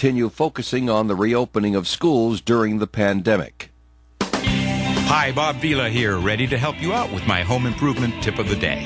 continue focusing on the reopening of schools during the pandemic. Hi, Bob Vila here, ready to help you out with my home improvement tip of the day.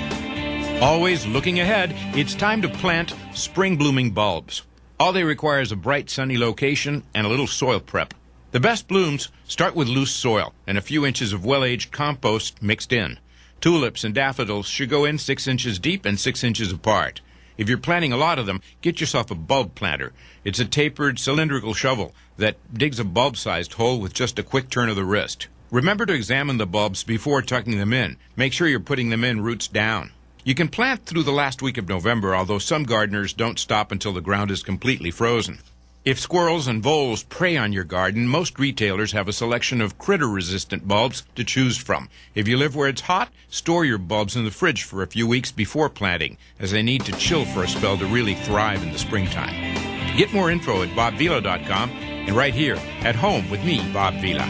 Always looking ahead, it's time to plant spring blooming bulbs. All they require is a bright, sunny location and a little soil prep. The best blooms start with loose soil and a few inches of well-aged compost mixed in. Tulips and daffodils should go in 6 inches deep and 6 inches apart. If you're planting a lot of them, get yourself a bulb planter. It's a tapered cylindrical shovel that digs a bulb-sized hole with just a quick turn of the wrist. Remember to examine the bulbs before tucking them in. Make sure you're putting them in roots down. You can plant through the last week of November, although some gardeners don't stop until the ground is completely frozen. If squirrels and voles prey on your garden, most retailers have a selection of critter-resistant bulbs to choose from. If you live where it's hot, store your bulbs in the fridge for a few weeks before planting, as they need to chill for a spell to really thrive in the springtime. Get more info at bobvila.com and right here at home with me, Bob Vila.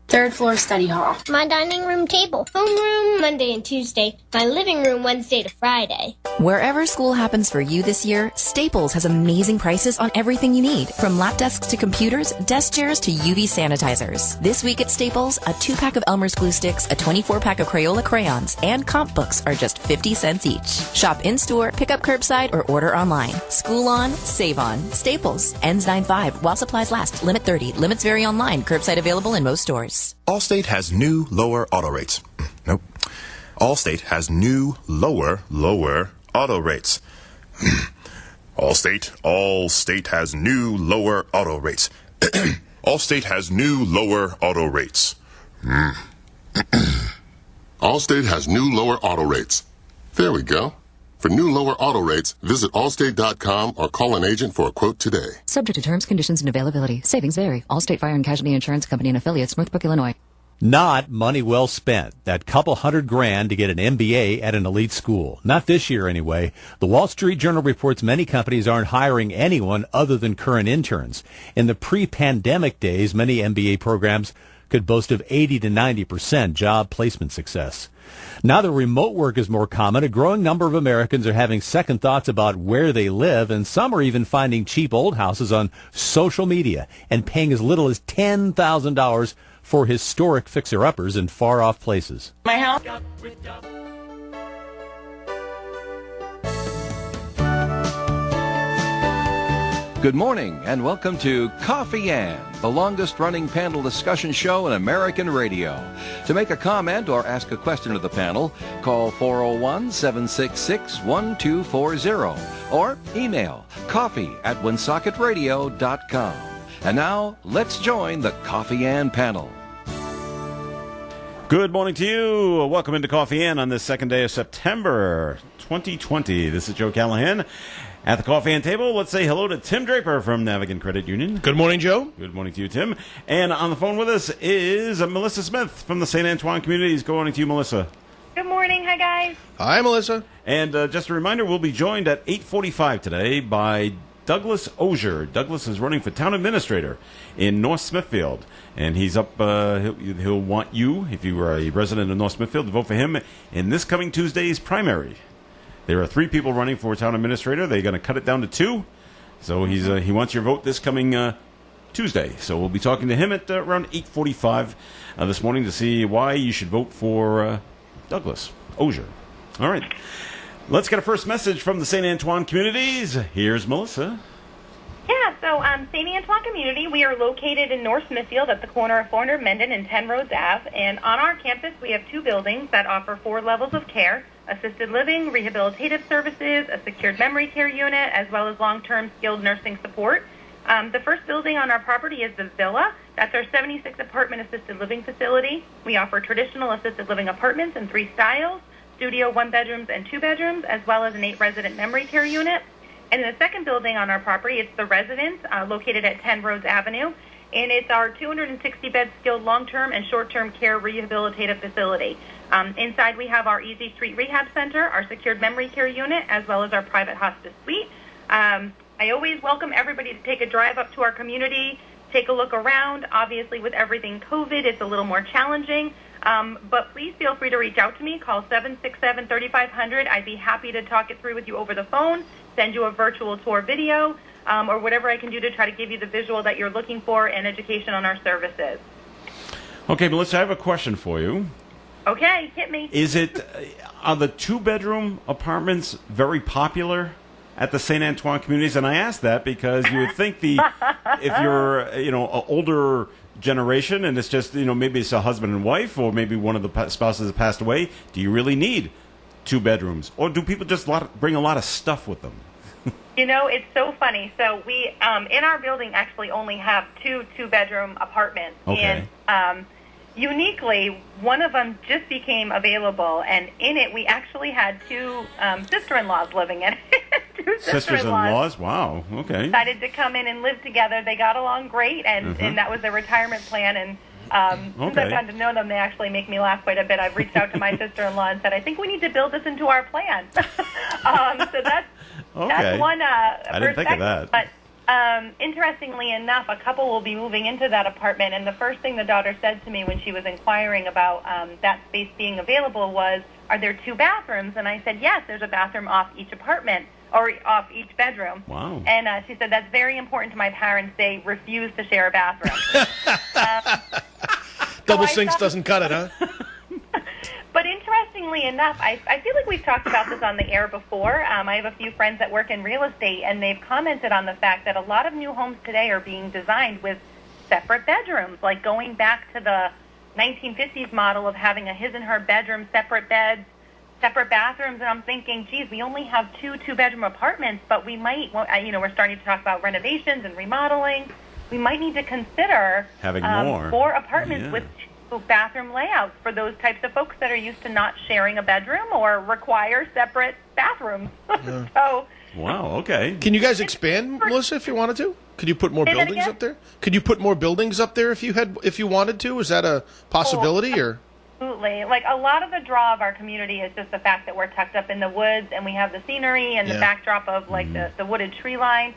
Third floor study hall. My dining room table. Homeroom Monday and Tuesday. My living room Wednesday to Friday. Wherever school happens for you this year, Staples has amazing prices on everything you need. From lap desks to computers, desk chairs to UV sanitizers. This week at Staples, a 2-pack of Elmer's glue sticks, a 24-pack of Crayola crayons, and comp books are just 50 cents each. Shop in-store, pick up curbside, or order online. School on, save on. Staples. Ends 9/5 while supplies last. Limit 30. Limits vary online. Curbside available in most stores. Allstate has new lower auto rates. Nope. Allstate has new lower auto rates. Allstate has new lower auto rates. Allstate has new lower auto rates. Allstate has new lower auto rates. There we go. For new lower auto rates, visit allstate.com or call an agent for a quote today. Subject to terms, conditions, and availability. Savings vary. Allstate Fire and Casualty Insurance Company and affiliates, Northbrook, Illinois. Not money well spent. That couple $100,000 to get an MBA at an elite school. Not this year anyway. The Wall Street Journal reports many companies aren't hiring anyone other than current interns. In the pre-pandemic days, many MBA programs could boast of 80 to 90% job placement success. Now that remote work is more common, a growing number of Americans are having second thoughts about where they live, and some are even finding cheap old houses on social media and paying as little as $10,000 for historic fixer-uppers in far-off places. My house. Good morning and welcome to Coffee Ann, the longest-running panel discussion show in American radio. To make a comment or ask a question of the panel, call 401-766-1240 or email coffee@woonsockеtradio.com. And now, let's join the Coffee Ann panel. Good morning to you. Welcome into Coffee Ann on this second day of September 2020. This is Joe Callahan. At the Coffee Ann table, let's say hello to Tim Draper from Navigant Credit Union. Good morning, Joe. Good morning to you, Tim. And on the phone with us is Melissa Smith from the St. Antoine Communities. Good morning to you, Melissa. Good morning. Hi, guys. Hi, Melissa. And just a reminder, we'll be joined at 8:45 today by Douglas Osier. Douglas is running for town administrator in North Smithfield. And he's up, he'll want you, if you are a resident of North Smithfield, to vote for him in this coming Tuesday's primary. There are 3 people running for town administrator. They're going to cut it down to 2. So he wants your vote this coming Tuesday. So we'll be talking to him at around 8:45 this morning to see why you should vote for Douglas Osier. All right. Let's get a first message from the St. Antoine Communities. Here's Melissa. Yeah, so St. Antoine Community, we are located in North Smithfield at the corner of 400 Mendon and 10 Rhodes Ave. And on our campus, we have 2 buildings that offer 4 levels of care: assisted living, rehabilitative services, a secured memory care unit, as well as long-term skilled nursing support. The first building on our property is the Villa. That's our 76-apartment assisted living facility. We offer traditional assisted living apartments in 3 styles: studio 1-bedrooms and 2-bedrooms, as well as an 8-resident memory care unit. And in the second building on our property, it's the Residence, located at 10 Rhodes Avenue. And it's our 260-bed skilled long-term and short-term care rehabilitative facility. Inside, we have our Easy Street Rehab Center, our secured memory care unit, as well as our private hospice suite. I always welcome everybody to take a drive up to our community, take a look around. Obviously, with everything COVID, it's a little more challenging. But please feel free to reach out to me. Call 767-3500. I'd be happy to talk it through with you over the phone. send you a virtual tour video, or whatever I can do to try to give you the visual that you're looking for and education on our services. Okay, Melissa, I have a question for you. Okay, hit me. Are the 2-bedroom apartments very popular at the St. Antoine communities? And I ask that because you would think if you're, an older generation and it's just, maybe it's a husband and wife or maybe one of the spouses has passed away, do you really need 2 bedrooms? Or do people just bring a lot of stuff with them? It's so funny. So we, in our building, actually only have 2-bedroom apartments. Okay. And uniquely, one of them just became available, and in it we actually had 2 sister-in-laws living in it. 2 Sisters-in-laws? Wow. Okay. Decided to come in and live together. They got along great, and that was their retirement plan. And since I've gotten to know them, they actually make me laugh quite a bit. I've reached out to my sister-in-law and said, I think we need to build this into our plan. So that's one I didn't think of that. But interestingly enough, a couple will be moving into that apartment, and the first thing the daughter said to me when she was inquiring about that space being available was, are there 2 bathrooms? And I said, yes, there's a bathroom off each apartment, or off each bedroom. Wow. And she said, that's very important to my parents. They refuse to share a bathroom. Double sinks doesn't cut it, huh? But interestingly enough, I feel like we've talked about this on the air before. I have a few friends that work in real estate, and they've commented on the fact that a lot of new homes today are being designed with separate bedrooms, like going back to the 1950s model of having a his and her bedroom, separate beds, separate bathrooms. And I'm thinking, geez, we only have 2-bedroom apartments, but we might, we're starting to talk about renovations and remodeling. We might need to consider having more apartments with bathroom layouts for those types of folks that are used to not sharing a bedroom or require separate bathrooms. So, wow, okay. Can you guys expand, Melissa, if you wanted to? Could you put more buildings up there? Could you put more buildings up there if you wanted to? Is that a possibility or? Absolutely. Like, a lot of the draw of our community is just the fact that we're tucked up in the woods and we have the scenery and the backdrop of the wooded tree line.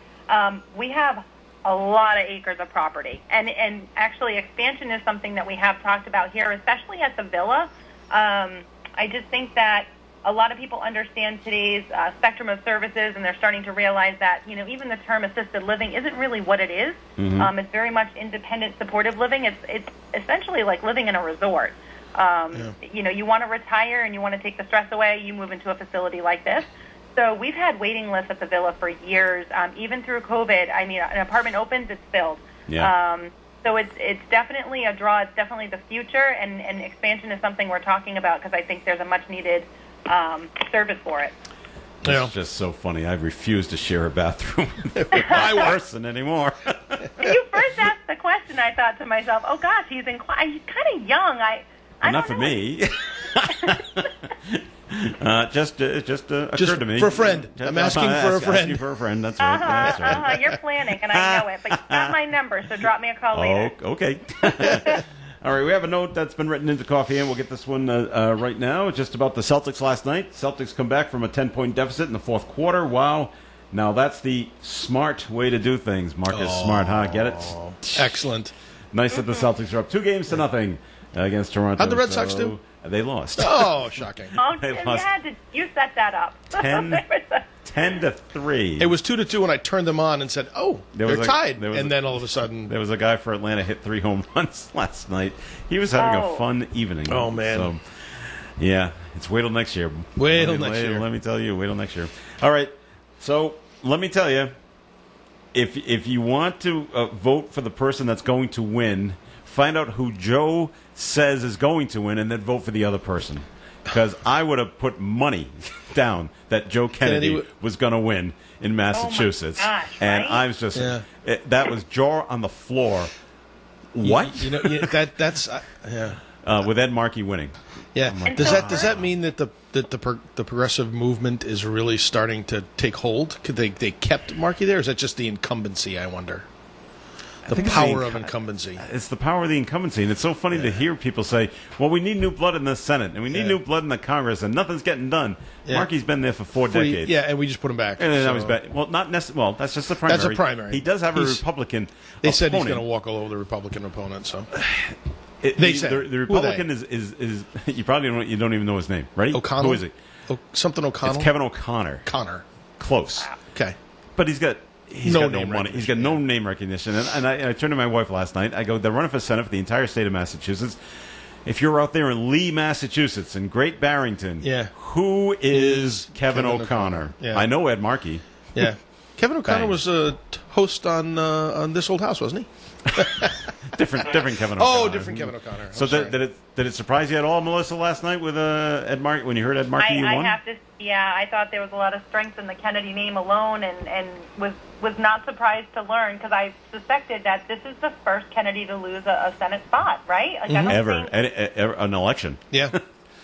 We have a lot of acres of property. And actually expansion is something that we have talked about here, especially at the villa. I just think that a lot of people understand today's spectrum of services, and they're starting to realize that, even the term assisted living isn't really what it is. It's very much independent, supportive living. It's essentially like living in a resort. You want to retire and you want to take the stress away, you move into a facility like this. So we've had waiting lists at the villa for years, even through COVID. I mean, an apartment opens, it's filled. Yeah. So it's definitely a draw. It's definitely the future, and expansion is something we're talking about because I think there's a much-needed service for it. It's just so funny. I refuse to share a bathroom with my person anymore. When you first asked the question, I thought to myself, oh, gosh, he's kind of young. Not for me. Just occurred to me. For a friend. I'm asking for a friend. Asking for a friend. That's right. That's right. You're planning, and I know it. But you got my number, so drop me a call later. Okay. All right, we have a note that's been written into Coffee, and we'll get this one right now. It's just about the Celtics last night. Celtics come back from a 10-point deficit in the fourth quarter. Wow. Now, that's the smart way to do things. Marcus Smart, huh? Get it? Excellent. Nice that the Celtics are up 2-0 against Toronto. How'd the Red Sox do? They lost. Oh, shocking. You set that up. 10-3. It was 2-2 when I turned them on and said, they're tied. And then all of a sudden... There was a guy for Atlanta hit 3 home runs last night. He was having a fun evening. Oh, man. So, yeah, it's wait till next year. Wait till next year. Let me tell you, wait till next year. All right, so let me tell you, if you want to vote for the person that's going to win, find out who Joe says is going to win and then vote for the other person. Because I would have put money down that Joe Kennedy was going to win in Massachusetts. Oh my gosh, and right? I was just, that was jaw on the floor. What? That's with Ed Markey winning. Yeah. Does that mean that the progressive movement is really starting to take hold? Could they kept Markey there? Or is that just the incumbency, I wonder? The power of incumbency. It's the power of the incumbency. And it's so funny to hear people say, well, we need new blood in the Senate, and we need new blood in the Congress, and nothing's getting done. Yeah. Markey's been there for 4 decades. Yeah, and we just put him back. And then now he's back. Well, not necessarily. Well, that's just the primary. That's a primary. He does have a Republican They opponent. said he's going to walk all over the Republican opponent, so... The Republican is you probably don't even know his name. Ready? O'Connell? Who is he? Something O'Connell? It's Kevin O'Connor. Connor. Close. Okay. But he's got no name money. He's got no name recognition. And I turned to my wife last night. I go, they're running for Senate for the entire state of Massachusetts. If you're out there in Lee, Massachusetts, in Great Barrington, who is Kevin O'Connor? Yeah. I know Ed Markey. Yeah. Kevin O'Connor Bang. was a host on This Old House, wasn't he? different Kevin O'Connor. Oh, different Kevin O'Connor. So did it surprise you at all, Melissa, last night with Ed Markey when you heard Ed Markey I won? have to. Yeah, I thought there was a lot of strength in the Kennedy name alone, and was not surprised to learn because I suspected that this is the first Kennedy to lose a Senate spot, right? Like, I don't Ever think an election. Yeah.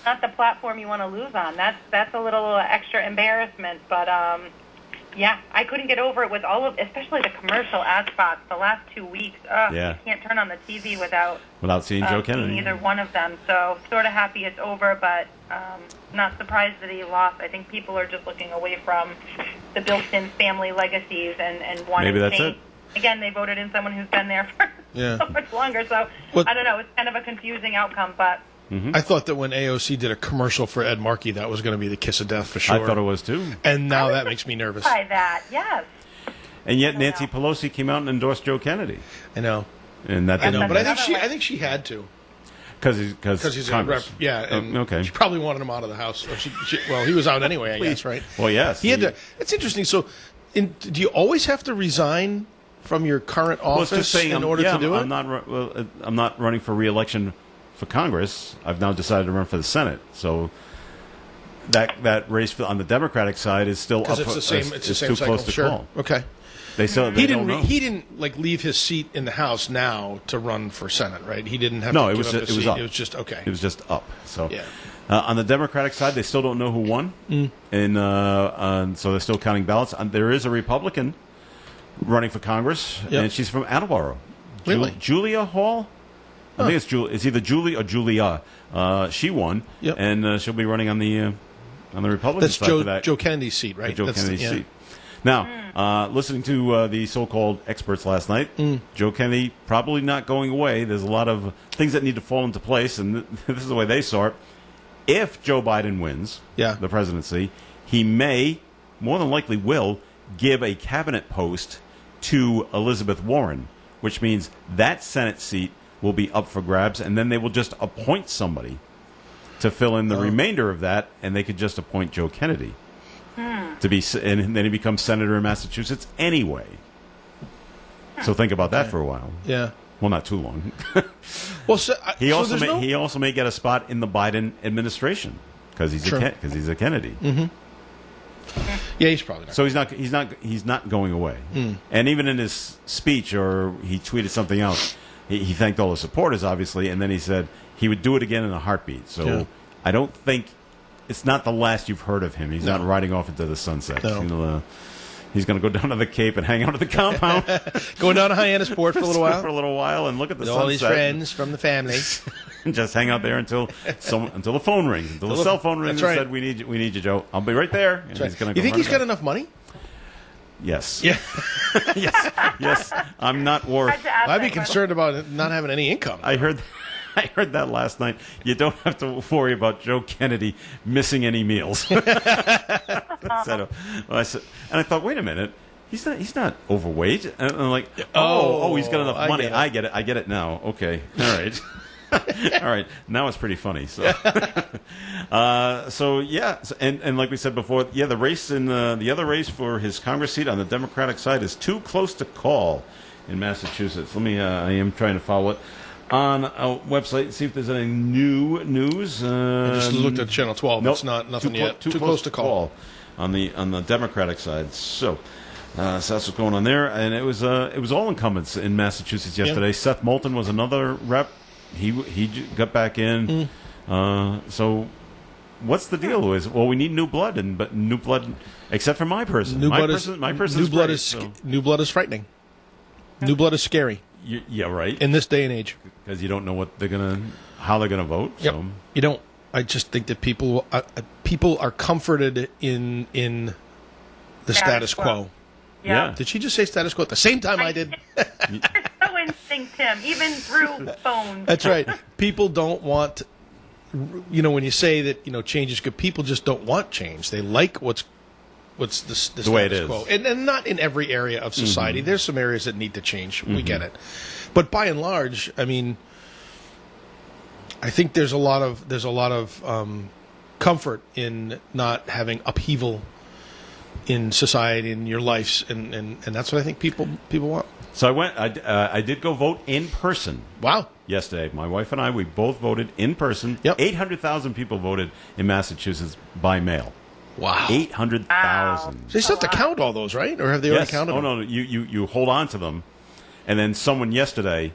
not the platform you want to lose on. That's a little extra embarrassment, but yeah, I couldn't get over it with especially the commercial ad spots the last 2 weeks. Yeah. You can't turn on the TV without seeing Joe Kennedy. seeing either one of them. So sort of happy it's over, but not surprised that he lost. I think people are just looking away from the built-in family legacies and wanting Maybe that's change. it. Again, they voted in someone who's been there for so much longer. So I don't know. It's kind of a confusing outcome, but. I thought that when AOC did a commercial for Ed Markey, that was going to be the kiss of death for sure. I thought it was too. And now that makes me nervous. By that, yes. And yet Nancy Pelosi came out and endorsed Joe Kennedy. I know. And that I know, didn't. but I think she had to. Because he's a rep. Yeah. And okay. She probably wanted him out of the house. Or well, he was out anyway, I guess, right? Well, yes. He had to. It's interesting. So, do you always have to resign from your current office in order to do it? I'm not running for re-election for Congress. I've now decided to run for the Senate. So that race on the Democratic side is still up. It's the same. It's the same too cycle. close to Sure. call. Okay. He didn't like leave his seat in the House now to run for Senate, right? He didn't have. No, to it give was up just, his it was seat. up. It was just okay. It was just up. So yeah. On the Democratic side, they still don't know who won, and so they're still counting ballots. There is a Republican running for Congress, and she's from Attleboro. Really? Julia Hall. I think it's Julie. It's either Julie or Julia. She won, and she'll be running on the Republican That's side Joe, for that. Joe Kennedy's seat, right? Joe Kennedy's seat. Now, listening to the so-called experts last night, Joe Kennedy probably not going away. There's a lot of things that need to fall into place, and this is the way they saw it. If Joe Biden wins the presidency, he may, more than likely will, give a cabinet post to Elizabeth Warren, which means that Senate seat will be up for grabs, and then they will just appoint somebody to fill in the remainder of that, and they could just appoint Joe Kennedy to be, and then he becomes senator in Massachusetts anyway. So think about that for a while. Yeah. Well, not too long. Well, he also may get a spot in the Biden administration because he's a Kennedy. Mm-hmm. Yeah, he's probably not. So he's not going away. And even in his speech, or he tweeted something out, he thanked all the supporters, obviously, and then he said he would do it again in a heartbeat. So I don't think it's not the last you've heard of him. He's not riding off into the sunset. No. He's going to go down to the Cape and hang out at the compound. Going down to Hyannisport for a little while. For a little while and look at the with sunset. all his friends from the family. And just hang out there until the phone rings. Until the cell phone rings and said, we need you, Joe. I'll be right there. And he's gonna you think he's got enough money? Yes. Yeah. yes. I'm not worried. I'd be concerned about not having any income. I heard that last night. You don't have to worry about Joe Kennedy missing any meals. And I thought, wait a minute. He's not overweight. And I'm like, he's got enough money. I get it now. Okay. All right. All right. Now it's pretty funny. So, and like we said before, the race in the other race for his Congress seat on the Democratic side is too close to call in Massachusetts. Let me. I am trying to follow it on a website and see if there's any new news. I just looked at Channel 12. Nope, It's nothing yet. Too close to call on the Democratic side. So that's what's going on there. And it was all incumbents in Massachusetts yesterday. Yep. Seth Moulton was another rep. He got back in. So what's the deal? We need new blood, but new blood, except for my person. My person. New blood is frightening. New blood is scary. Yeah, right. In this day and age, because you don't know how they're gonna vote. Yep. So. You don't. I just think that people are comforted in the status quo. Yeah. Did she just say status quo at the same time I did? So instinct, Tim, even through phones. That's right. People don't want, when you say that, change is good, people just don't want change. They like what's what's the status way it is. quo, and not in every area of society. There's some areas that need to change. We get it, but by and large, I mean, I think there's a lot of comfort in not having upheaval in society and your lives, and that's what I think people want. So I went. I did go vote in person. Wow. Yesterday, my wife and I, we both voted in person. Yep. 800,000 people voted in Massachusetts by mail. Wow. 800,000. So they still have to count all those, right? Or have they already counted them? No. You hold on to them, and then someone yesterday,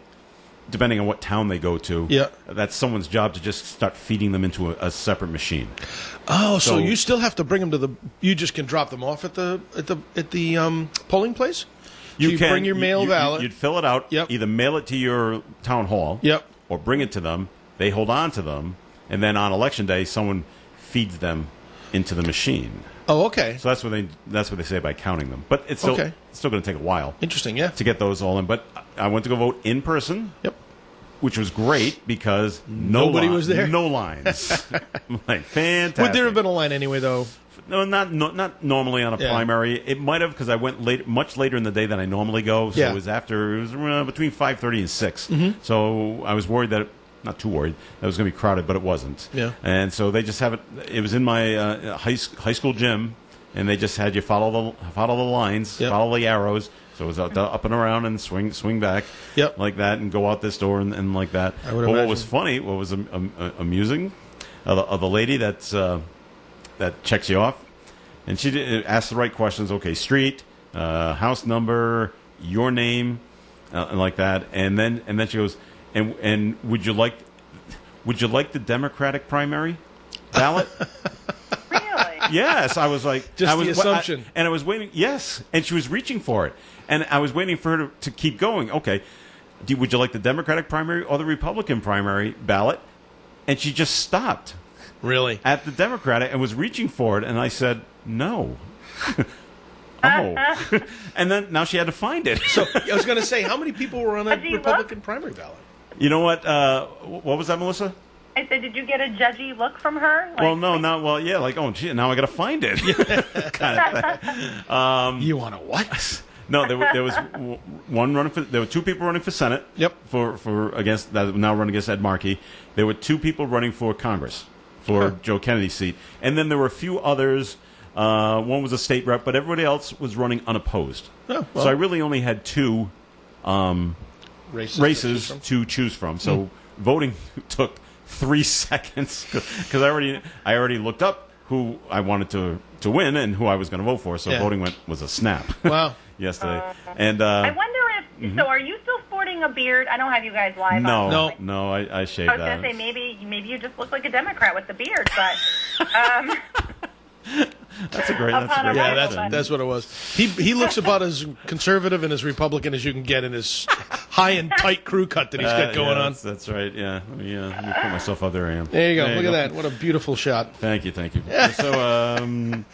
depending on what town they go to, that's someone's job to just start feeding them into a separate machine. Oh, so you still have to bring them to the. You just can drop them off at the polling place. You can bring your mail ballot. You'd fill it out. Yep. Either mail it to your town hall. Yep. Or bring it to them. They hold on to them, and then on election day, someone feeds them into the machine. Oh, okay. So that's what they say by counting them. But it's still going to take a while. Interesting, yeah. To get those all in. But I went to go vote in person. Yep. Which was great because nobody was there. No lines. Like fantastic. Would there have been a line anyway, though? No, not normally on a primary. It might have because I went much later in the day than I normally go. So it was between 5:30 and 6. So I was worried that not too worried that it was going to be crowded, but it wasn't. Yeah. And so they just have it. It was in my high school gym, and they just had you follow the lines, follow the arrows. So it was up and around and swing back, like that, and go out this door and like that. I would but imagine. what was funny, what was amusing, of the lady that checks you off, and she asked the right questions. Okay, street, house number, your name, and like that, and then she goes, and would you like the Democratic primary ballot? Really? Yes, I was like, the assumption, and I was waiting. Yes, and she was reaching for it, and I was waiting for her to keep going. Okay, would you like the Democratic primary or the Republican primary ballot? And she just stopped. Really? At the Democratic and was reaching for it, and I said no. Oh, and then now she had to find it. So I was going to say, how many people were on the Republican primary ballot? You know what? What was that, Melissa? I said, did you get a judgy look from her? Like, gee, now I got to find it. Kind of thing. You want to what? No, there was one running for. There were two people running for Senate. Yep. For against that now running against Ed Markey. There were two people running for Congress for Joe Kennedy's seat, and then there were a few others. One was a state rep, but everybody else was running unopposed. Oh, well. So I really only had two races to choose from. So voting took 3 seconds because I already looked up who I wanted to win and who I was going to vote for. So voting was a snap. Wow. Yesterday. And I wonder if so. Are you still sporting a beard? I don't have you guys live. No, I shaved that. I was going to say maybe you just look like a Democrat with the beard, but. That's a great. That's what it was. He looks about as conservative and as Republican as you can get in his high and tight crew cut that he's got going on. That's right. Yeah. Let me put myself out there. I am. There you go. Look at that. What a beautiful shot. Thank you. So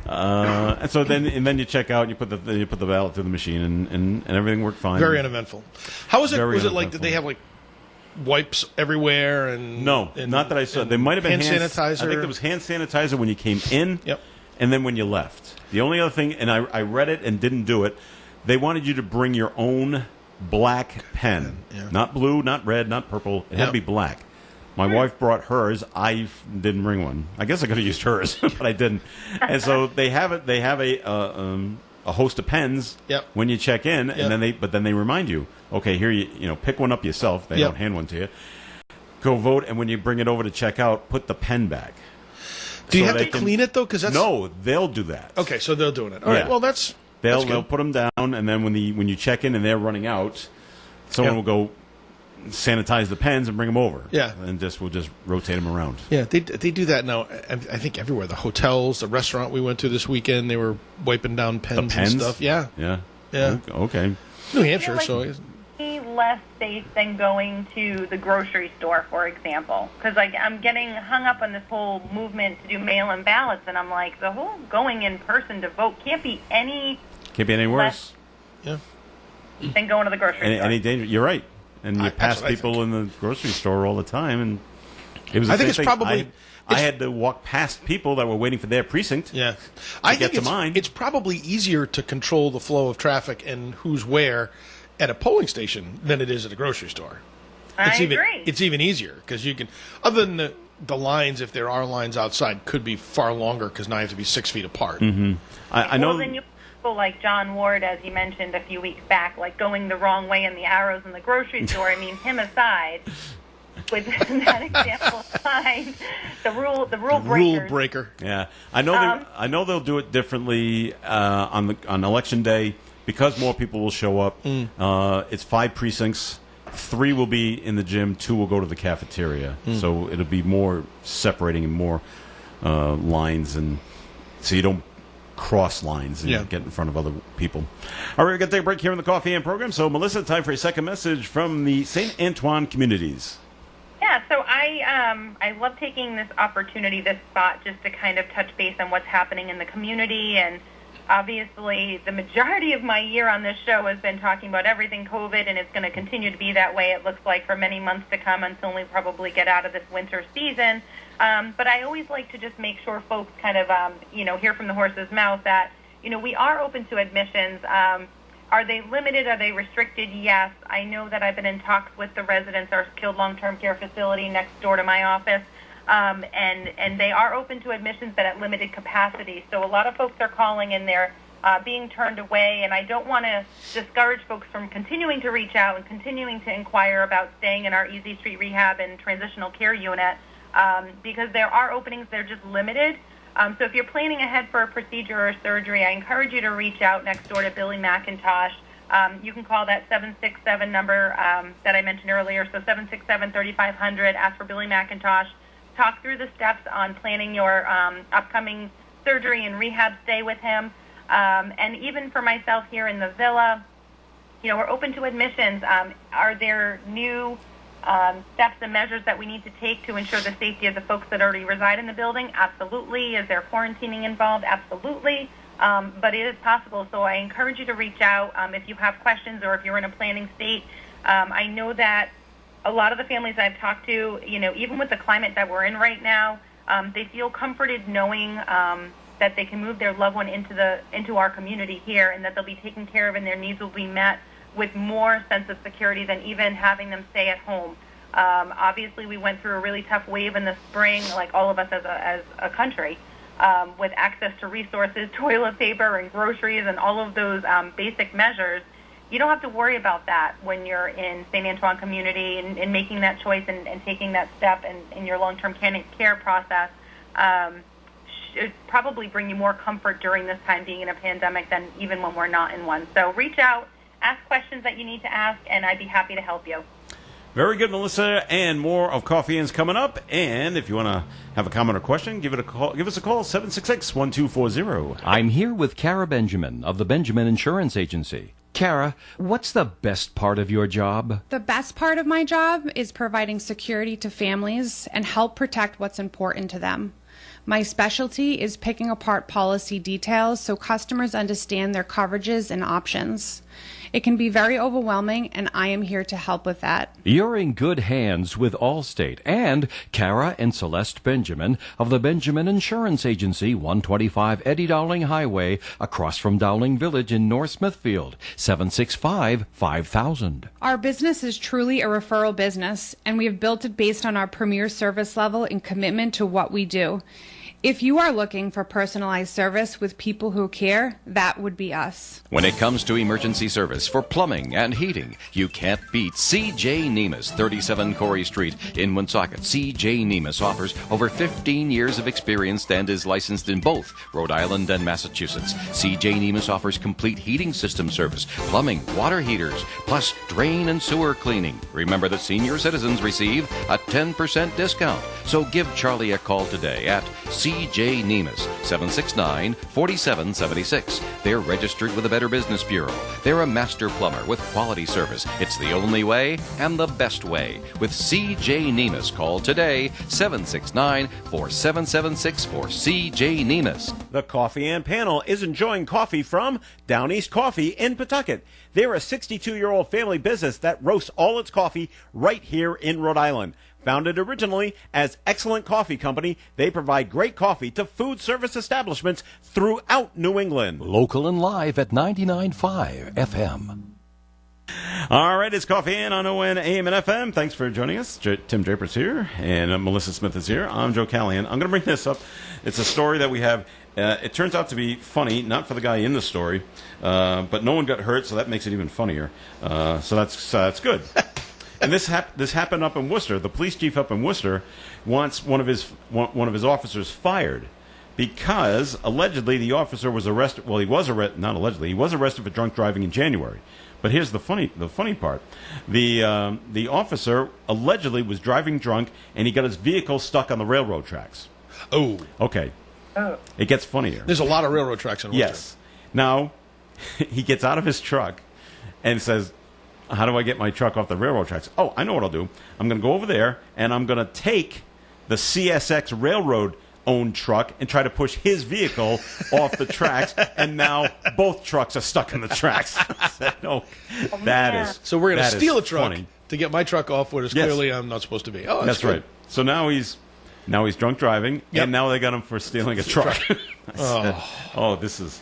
and so then you check out and you put the ballot through the machine and everything worked fine. Very uneventful. How was it? Was it like? Did they have like wipes everywhere and not that I saw. There might have been hand sanitizer. I think there was hand sanitizer when you came in. Yep. And then when you left. The only other thing, and I read it and didn't do it, they wanted you to bring your own black pen. Yeah. Not blue, not red, not purple. It had to be black. My wife brought hers. I didn't bring one. I guess I could have used hers, but I didn't. And so they have it. They have a host of pens when you check in, and then they remind you, okay, here you pick one up yourself. They don't hand one to you. Go vote, and when you bring it over to check out, put the pen back. Do you have to clean it though? Because no, they'll do that. Okay, so they're doing it. All right. Well, they'll put them down, and then when you check in and they're running out, someone will go sanitize the pens and bring them over. Yeah, and we'll just rotate them around. Yeah, they do that now. I think everywhere. The hotels, the restaurant we went to this weekend, they were wiping down pens and stuff. Yeah. Okay. New Hampshire, so. Less safe than going to the grocery store, for example, because I'm getting hung up on this whole movement to do mail-in ballots, and I'm like, the whole going in person to vote can't be any worse. Yeah. Than going to the grocery store. Any danger? You're right, and you pass people in the grocery store all the time, and It was the I think same it's thing. probably. I had to walk past people that were waiting for their precinct. Yeah, to I get think to mine. it's probably easier to control the flow of traffic and who's where at a polling station than it is at a grocery store. I It's agree. It's even easier because you can, other than the lines, if there are lines outside, could be far longer because now you have to be 6 feet apart. Mm-hmm. I know. Well, then you people like John Ward, as you mentioned a few weeks back, like going the wrong way in the arrows in the grocery store. I mean, him aside, with that example aside, the rule breakers. Yeah, I know. I know they'll do it differently on election day because more people will show up. It's 5 precincts. 3 will be in the gym. 2 will go to the cafeteria. So it'll be more separating and more lines, and so you don't cross lines and get in front of other people. All right, we're going to take a break here in the Coffee and program. So, Melissa, time for a second message from the St. Antoine communities. Yeah, so I love taking this opportunity, this spot, just to kind of touch base on what's happening in the community. And obviously, the majority of my year on this show has been talking about everything COVID, and it's going to continue to be that way, it looks like, for many months to come until we probably get out of this winter season. But I always like to just make sure folks kind of, hear from the horse's mouth that, we are open to admissions. Are they limited? Are they restricted? Yes. I know that I've been in talks with the residents, our skilled long-term care facility next door to my office, and they are open to admissions, but at limited capacity. So a lot of folks are calling and they're being turned away, and I don't want to discourage folks from continuing to reach out and continuing to inquire about staying in our Easy Street Rehab and Transitional Care Unit because there are openings. They're just limited. So if you're planning ahead for a procedure or surgery, I encourage you to reach out next door to Billy McIntosh. You can call that 767 number that I mentioned earlier, so 767-3500, ask for Billy McIntosh. Talk through the steps on planning your upcoming surgery and rehab stay with him. And even for myself here in the villa, we're open to admissions. Are there new steps and measures that we need to take to ensure the safety of the folks that already reside in the building? Absolutely. Is there quarantining involved? Absolutely. But it is possible, so I encourage you to reach out if you have questions or if you're in a planning state. I know that a lot of the families I've talked to, even with the climate that we're in right now, they feel comforted knowing that they can move their loved one into our community here and that they'll be taken care of and their needs will be met with more sense of security than even having them stay at home. Obviously, we went through a really tough wave in the spring, like all of us as a country, with access to resources, toilet paper, and groceries, and all of those basic measures. You don't have to worry about that when you're in St. Antoine community and making that choice and taking that step in your long-term care process. Should probably bring you more comfort during this time being in a pandemic than even when we're not in one. So reach out, ask questions that you need to ask, and I'd be happy to help you. Very good, Melissa, and more of Coffee Ann's coming up. And if you want to have a comment or question, give us a call, 766-1240. I'm here with Kara Benjamin of the Benjamin Insurance Agency. Kara, what's the best part of your job? The best part of my job is providing security to families and help protect what's important to them. My specialty is picking apart policy details so customers understand their coverages and options. It can be very overwhelming, and I am here to help with that. You're in good hands with Allstate and Kara and Celeste Benjamin of the Benjamin Insurance Agency, 125 Eddie Dowling Highway, across from Dowling Village in North Smithfield, 765-5000. Our business is truly a referral business, and we have built it based on our premier service level and commitment to what we do. If you are looking for personalized service with people who care, that would be us. When it comes to emergency service for plumbing and heating, you can't beat C.J. Nemus, 37 Corey Street in Woonsocket. C.J. Nemus offers over 15 years of experience and is licensed in both Rhode Island and Massachusetts. C.J. Nemus offers complete heating system service, plumbing, water heaters, plus drain and sewer cleaning. Remember that senior citizens receive a 10% discount. So give Charlie a call today at C.J. Nemus, 769-4776. They're registered with the Better Business Bureau. They're a master plumber with quality service. It's the only way and the best way. With C.J. Nemus, call today, 769-4776 for C.J. Nemus. The Coffee Ann panel is enjoying coffee from Down East Coffee in Pawtucket. They're a 62-year-old family business that roasts all its coffee right here in Rhode Island. Founded originally as Excellent Coffee Company, they provide great coffee to food service establishments throughout New England. Local and live at 99.5 FM. All right, it's Coffee In on ON, AM, and FM. Thanks for joining us. Tim Draper's here, and Melissa Smith is here. I'm Joe Callahan. I'm going to bring this up. It's a story that we have. It turns out to be funny, not for the guy in the story, but no one got hurt, so that makes it even funnier. So that's good. And this happened up in Worcester. The police chief up in Worcester wants one of his officers fired because allegedly the officer was arrested. Well, he was arrested. Not allegedly, he was arrested for drunk driving in January. But here's the funny part: the officer allegedly was driving drunk, and he got his vehicle stuck on the railroad tracks. Oh, okay. Oh. It gets funnier. There's a lot of railroad tracks in Worcester. Yes. Now he gets out of his truck and says, "How do I get my truck off the railroad tracks?" Oh, I know what I'll do. I'm going to go over there, and I'm going to take the CSX railroad owned truck and try to push his vehicle off the tracks, and now both trucks are stuck in the tracks. No, that is so we're going to steal a truck funny. To get my truck off where it's clearly I'm not supposed to be. Oh, that's right. So now he's drunk driving, and now they got him for stealing a truck. Oh, this is.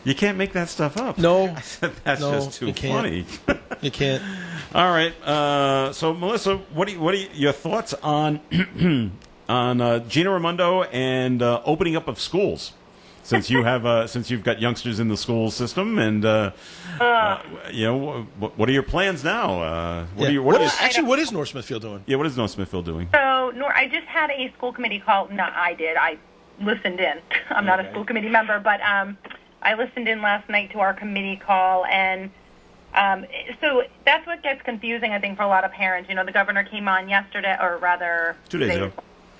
You can't make that stuff up. No, that's just too funny. You can't. All right. So Melissa, what are your thoughts on Gina Raimondo and opening up of schools? Since you have since you've got youngsters in the school system, and what are your plans now? What is North Smithfield doing? Yeah, what is North Smithfield doing? So I just had a school committee call. No, I listened in. I'm not a school committee member, but I listened in last night to our committee call, and so that's what gets confusing, I think, for a lot of parents. The governor came on yesterday, or rather 2 days ago.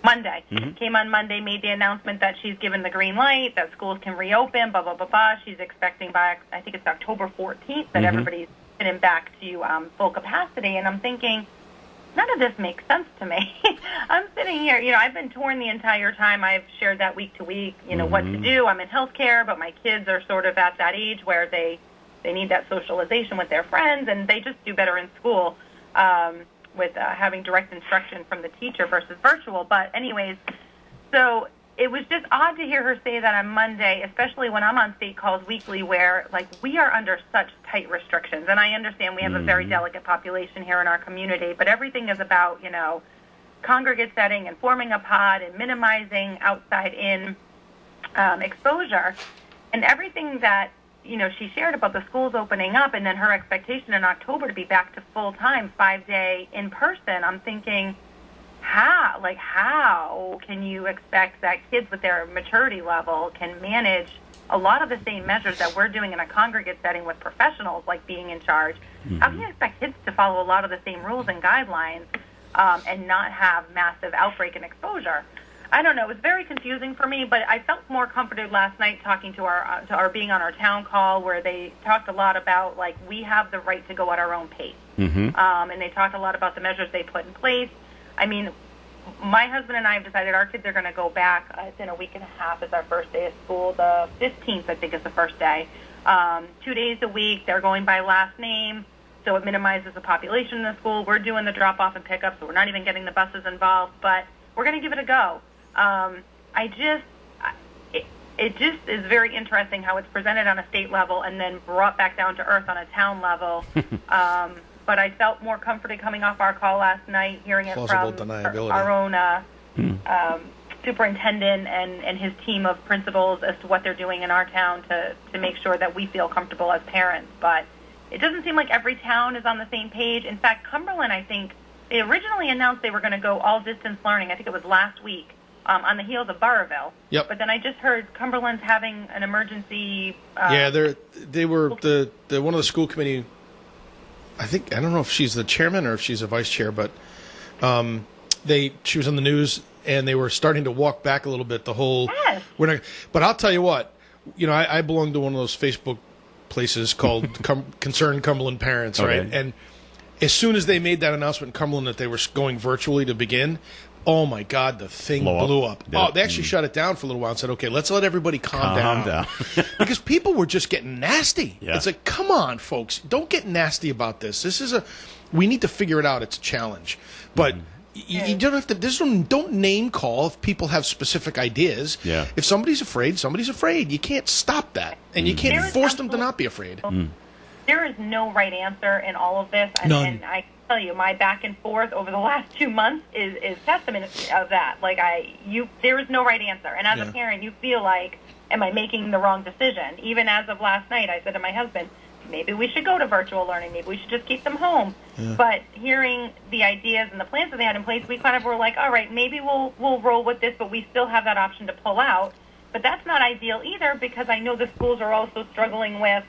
Monday. Came on Monday, made the announcement that she's given the green light, that schools can reopen, blah, blah, blah, blah. She's expecting by, I think it's October 14th, that everybody's getting back to full capacity. And I'm thinking, none of this makes sense to me. I'm sitting here, I've been torn the entire time. I've shared that week to week, what to do. I'm in healthcare, but my kids are sort of at that age where they need that socialization with their friends, and they just do better in school. With having direct instruction from the teacher versus virtual. But anyways, so it was just odd to hear her say that on Monday, especially when I'm on state calls weekly where, we are under such tight restrictions. And I understand we have a very delicate population here in our community, but everything is about, congregate setting and forming a pod and minimizing outside-in exposure. And everything that she shared about the schools opening up and then her expectation in October to be back to full-time, 5-day in person. I'm thinking, how can you expect that kids with their maturity level can manage a lot of the same measures that we're doing in a congregate setting with professionals, like being in charge? How can you expect kids to follow a lot of the same rules and guidelines and not have massive outbreak and exposure? I don't know. It was very confusing for me, but I felt more comforted last night talking to our being on our town call, where they talked a lot about we have the right to go at our own pace, and they talked a lot about the measures they put in place. I mean, my husband and I have decided our kids are going to go back. It's in a week and a half. Is our first day of school. The 15th, I think, is the first day. 2 days a week. They're going by last name, so it minimizes the population in the school. We're doing the drop off and pickup, so we're not even getting the buses involved. But we're going to give it a go. It just is very interesting how it's presented on a state level and then brought back down to earth on a town level. But I felt more comforted coming off our call last night, hearing it from our own superintendent and his team of principals as to what they're doing in our town to make sure that we feel comfortable as parents. But it doesn't seem like every town is on the same page. In fact, Cumberland, I think, they originally announced they were going to go all distance learning. I think it was last week. On the heels of Burrillville. Yep. But then I just heard Cumberland's having an emergency. They were the one of the school committee. I don't know if she's the chairman or if she's a vice chair, but she was on the news and they were starting to walk back a little bit. The whole. Yes. But I'll tell you what. I belong to one of those Facebook places called Concerned Cumberland Parents, right? Okay. And as soon as they made that announcement in Cumberland that they were going virtually to begin. Oh, my God, the thing blew up. Yeah. Oh, they actually shut it down for a little while and said, okay, let's let everybody calm down. Because people were just getting nasty. Yeah. It's like, come on, folks. Don't get nasty about this. We need to figure it out. It's a challenge. But You don't have to. Don't name call if people have specific ideas. Yeah. If somebody's afraid, somebody's afraid. You can't stop that, and you can't force them to not be afraid. There is no right answer in all of this, and I can tell you, my back and forth over the last 2 months is testament of that. Like there is no right answer, and as a parent, you feel like, am I making the wrong decision? Even as of last night, I said to my husband, maybe we should go to virtual learning. Maybe we should just keep them home. Yeah. But hearing the ideas and the plans that they had in place, we kind of were like, all right, maybe we'll roll with this, but we still have that option to pull out. But that's not ideal either, because I know the schools are also struggling with,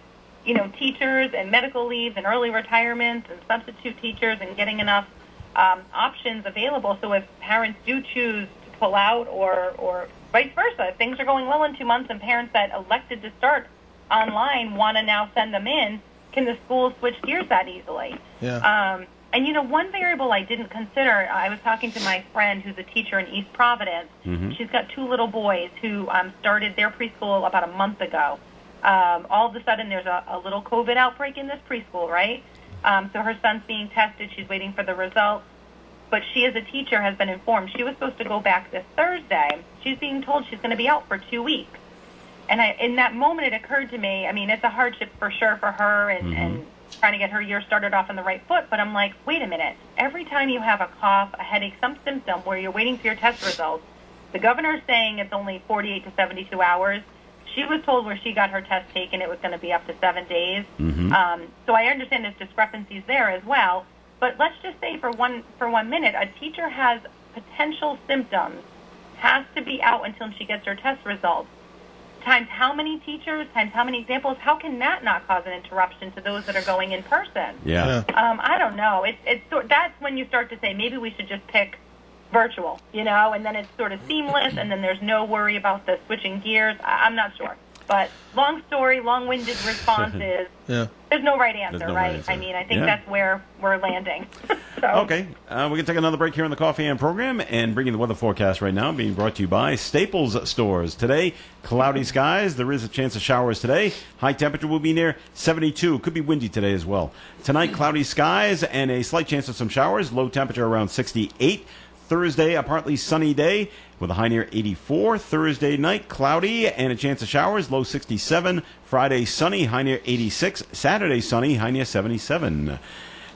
teachers and medical leaves and early retirements and substitute teachers and getting enough options available. So if parents do choose to pull out or vice versa, if things are going well in 2 months and parents that elected to start online want to now send them in, can the schools switch gears that easily? Yeah. And one variable I didn't consider, I was talking to my friend who's a teacher in East Providence. Mm-hmm. She's got 2 little boys who started their preschool about a month ago. All of a sudden there's a little COVID outbreak in this preschool, right? So her son's being tested. She's waiting for the results. But she, as a teacher, has been informed. She was supposed to go back this Thursday. She's being told she's going to be out for 2 weeks. And in that moment, it occurred to me, I mean, it's a hardship for sure for her and trying to get her year started off on the right foot. But I'm like, wait a minute. Every time you have a cough, a headache, some symptom where you're waiting for your test results, the governor's saying it's only 48 to 72 hours. She was told where she got her test taken, it was going to be up to 7 days. So I understand there's discrepancies there as well. But let's just say for one minute, a teacher has potential symptoms, has to be out until she gets her test results. Times how many teachers, times how many examples, how can that not cause an interruption to those that are going in person? Yeah. I don't know. That's when you start to say maybe we should just pick virtual, and then it's sort of seamless, and then there's no worry about the switching gears. I'm not sure. But long story, long-winded response is there's no right answer, right? I mean, I think that's where we're landing. Okay. We're going to take another break here on the Coffee and program and bring you the weather forecast right now, being brought to you by Staples Stores. Today, cloudy skies. There is a chance of showers today. High temperature will be near 72. Could be windy today as well. Tonight, cloudy skies and a slight chance of some showers. Low temperature around 68. Thursday, a partly sunny day with a high near 84. Thursday night, cloudy and a chance of showers, low 67. Friday, sunny, high near 86. Saturday, sunny, high near 77.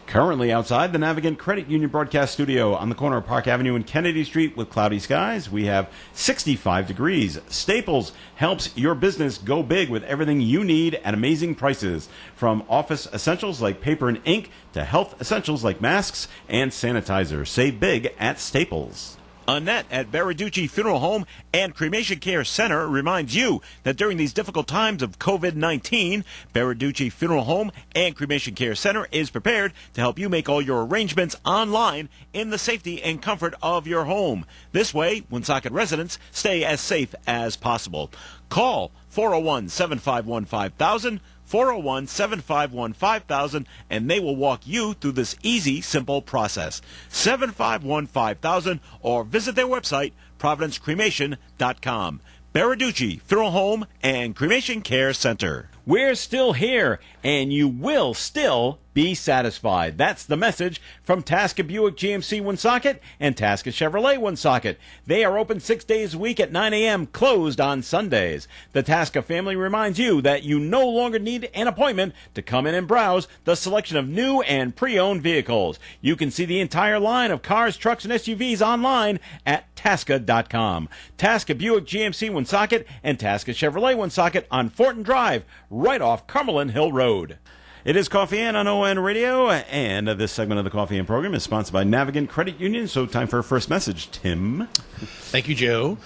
Currently outside the Navigant Credit Union broadcast studio on the corner of Park Avenue and Kennedy Street with cloudy skies, we have 65 degrees. Staples helps your business go big with everything you need at amazing prices. From office essentials like paper and ink to health essentials like masks and sanitizer. Save big at Staples. Annette at Baraducci Funeral Home and Cremation Care Center reminds you that during these difficult times of COVID-19, Baraducci Funeral Home and Cremation Care Center is prepared to help you make all your arrangements online in the safety and comfort of your home. This way, Woonsocket residents stay as safe as possible. Call 401-751-5000, 401-751-5000, and they will walk you through this easy, simple process. 751-5000, or visit their website, providencecremation.com. Baraducci Funeral Home and Cremation Care Center. We're still here, and you will still be satisfied. That's the message from Tasca Buick GMC Woonsocket and Tasca Chevrolet Woonsocket. They are open 6 days a week at 9 a.m., closed on Sundays. The Tasca family reminds you that you no longer need an appointment to come in and browse the selection of new and pre-owned vehicles. You can see the entire line of cars, trucks, and SUVs online at Tasca.com. Tasca Buick GMC Woonsocket and Tasca Chevrolet Woonsocket on Fortin Drive, right off Cumberland Hill Road. It is Coffee and on ON Radio, and this segment of the Coffee and program is sponsored by Navigant Credit Union. So time for our first message, Tim. Thank you, Joe.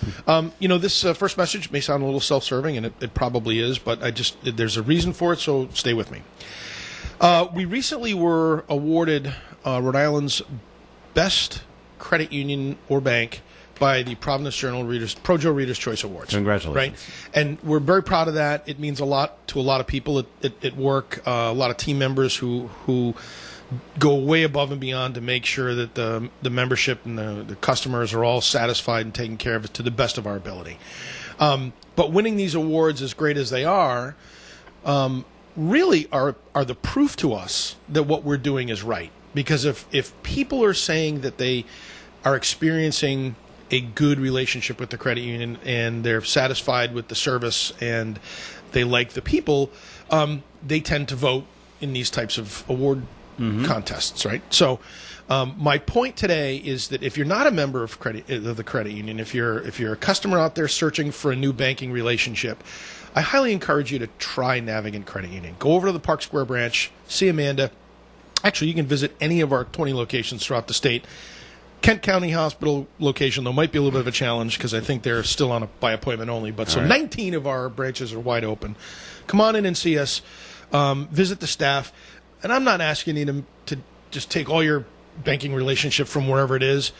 This first message may sound a little self-serving, and it probably is, but there's a reason for it, so stay with me. We recently were awarded Rhode Island's best credit union or bank by the Providence Journal Pro-Joe Reader's Choice Awards. Congratulations. Right? And we're very proud of that. It means a lot to a lot of people at work, a lot of team members who go way above and beyond to make sure that the membership and the customers are all satisfied and taken care of to the best of our ability. But winning these awards, as great as they are, really are the proof to us that what we're doing is right. Because if people are saying that they are experiencing a good relationship with the credit union and they're satisfied with the service and they like the people, they tend to vote in these types of award contests, right? So my point today is that if you're not a member of the credit union, if you're a customer out there searching for a new banking relationship, I highly encourage you to try Navigant Credit Union. Go over to the Park Square branch, see Amanda. Actually, you can visit any of our 20 locations throughout the state. Kent County Hospital location, though, might be a little bit of a challenge because I think they're still on by appointment only. But so 19 of our branches are wide open. Come on in and see us. Visit the staff. And I'm not asking you to just take all your banking relationship from wherever it is.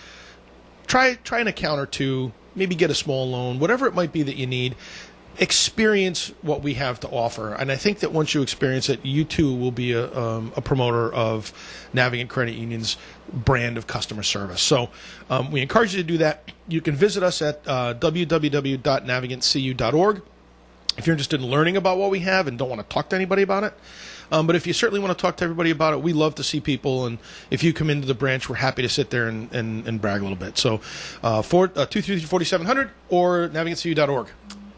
Try an account or two. Maybe get a small loan. Whatever it might be that you need. Experience what we have to offer, and I think that once you experience it, you too will be a promoter of Navigant Credit Union's brand of customer service. So we encourage you to do that. You can visit us at www.navigantcu.org if you're interested in learning about what we have and don't want to talk to anybody about it. But if you certainly want to talk to everybody about it, we love to see people, and if you come into the branch, we're happy to sit there and brag a little bit. So 233-4700 or navigantcu.org.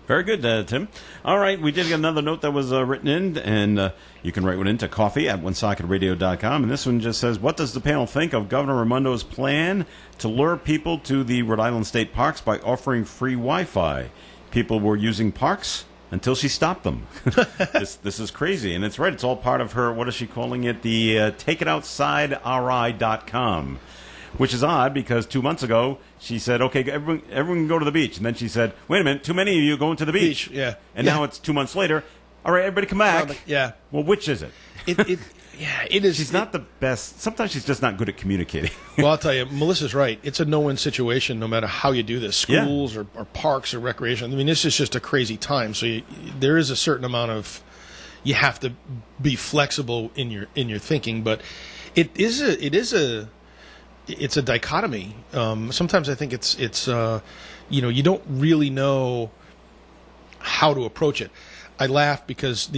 Very good, Tim. All right, we did get another note that was written in, and you can write one into coffee@OneSocketRadio.com. And this one just says, what does the panel think of Governor Raimondo's plan to lure people to the Rhode Island State parks by offering free Wi-Fi? People were using parks until she stopped them. This is crazy, and it's right. It's all part of her, what is she calling it, the TakeItOutsideRI.com. Which is odd because 2 months ago she said, "Okay, everyone can go to the beach," and then she said, "Wait a minute, too many of you going to the beach." Yeah, and now it's 2 months later. All right, everybody come back. Yeah. Well, which is it? It is. She's not the best. Sometimes she's just not good at communicating. Well, I'll tell you, Melissa's right. It's a no-win situation no matter how you do this. Schools or parks or recreation. I mean, this is just a crazy time. So there is a certain amount of, you have to be flexible in your thinking. But it's a dichotomy. Sometimes I think it's you don't really know how to approach it. I laughed because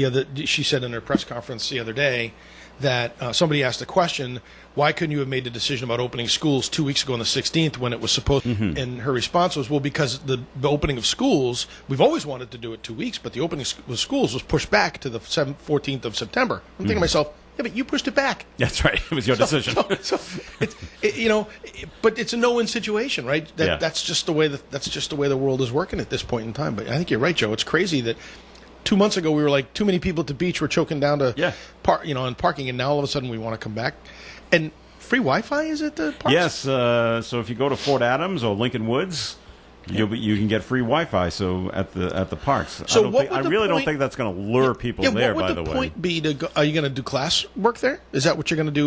she said in her press conference the other day that somebody asked a question, why couldn't you have made the decision about opening schools 2 weeks ago on the 16th when it was supposed and her response was, well, because the opening of schools, we've always wanted to do it 2 weeks, but the opening of schools was pushed back to the 14th of September. I'm thinking to myself, yeah, but you pushed it back. That's right. It was your decision. So but it's a no-win situation, right? That's just the way the world is working at this point in time. But I think you're right, Joe. It's crazy that 2 months ago we were like, too many people at the beach, we're choking down to on parking, and now all of a sudden we want to come back. And free Wi-Fi is at the parks? Yes. So if you go to Fort Adams or Lincoln Woods, you can get free Wi-Fi. So at the parks. So I really don't think that's going to lure people there. What would the point be to go? Are you going to do class work there? Is that what you're going to do?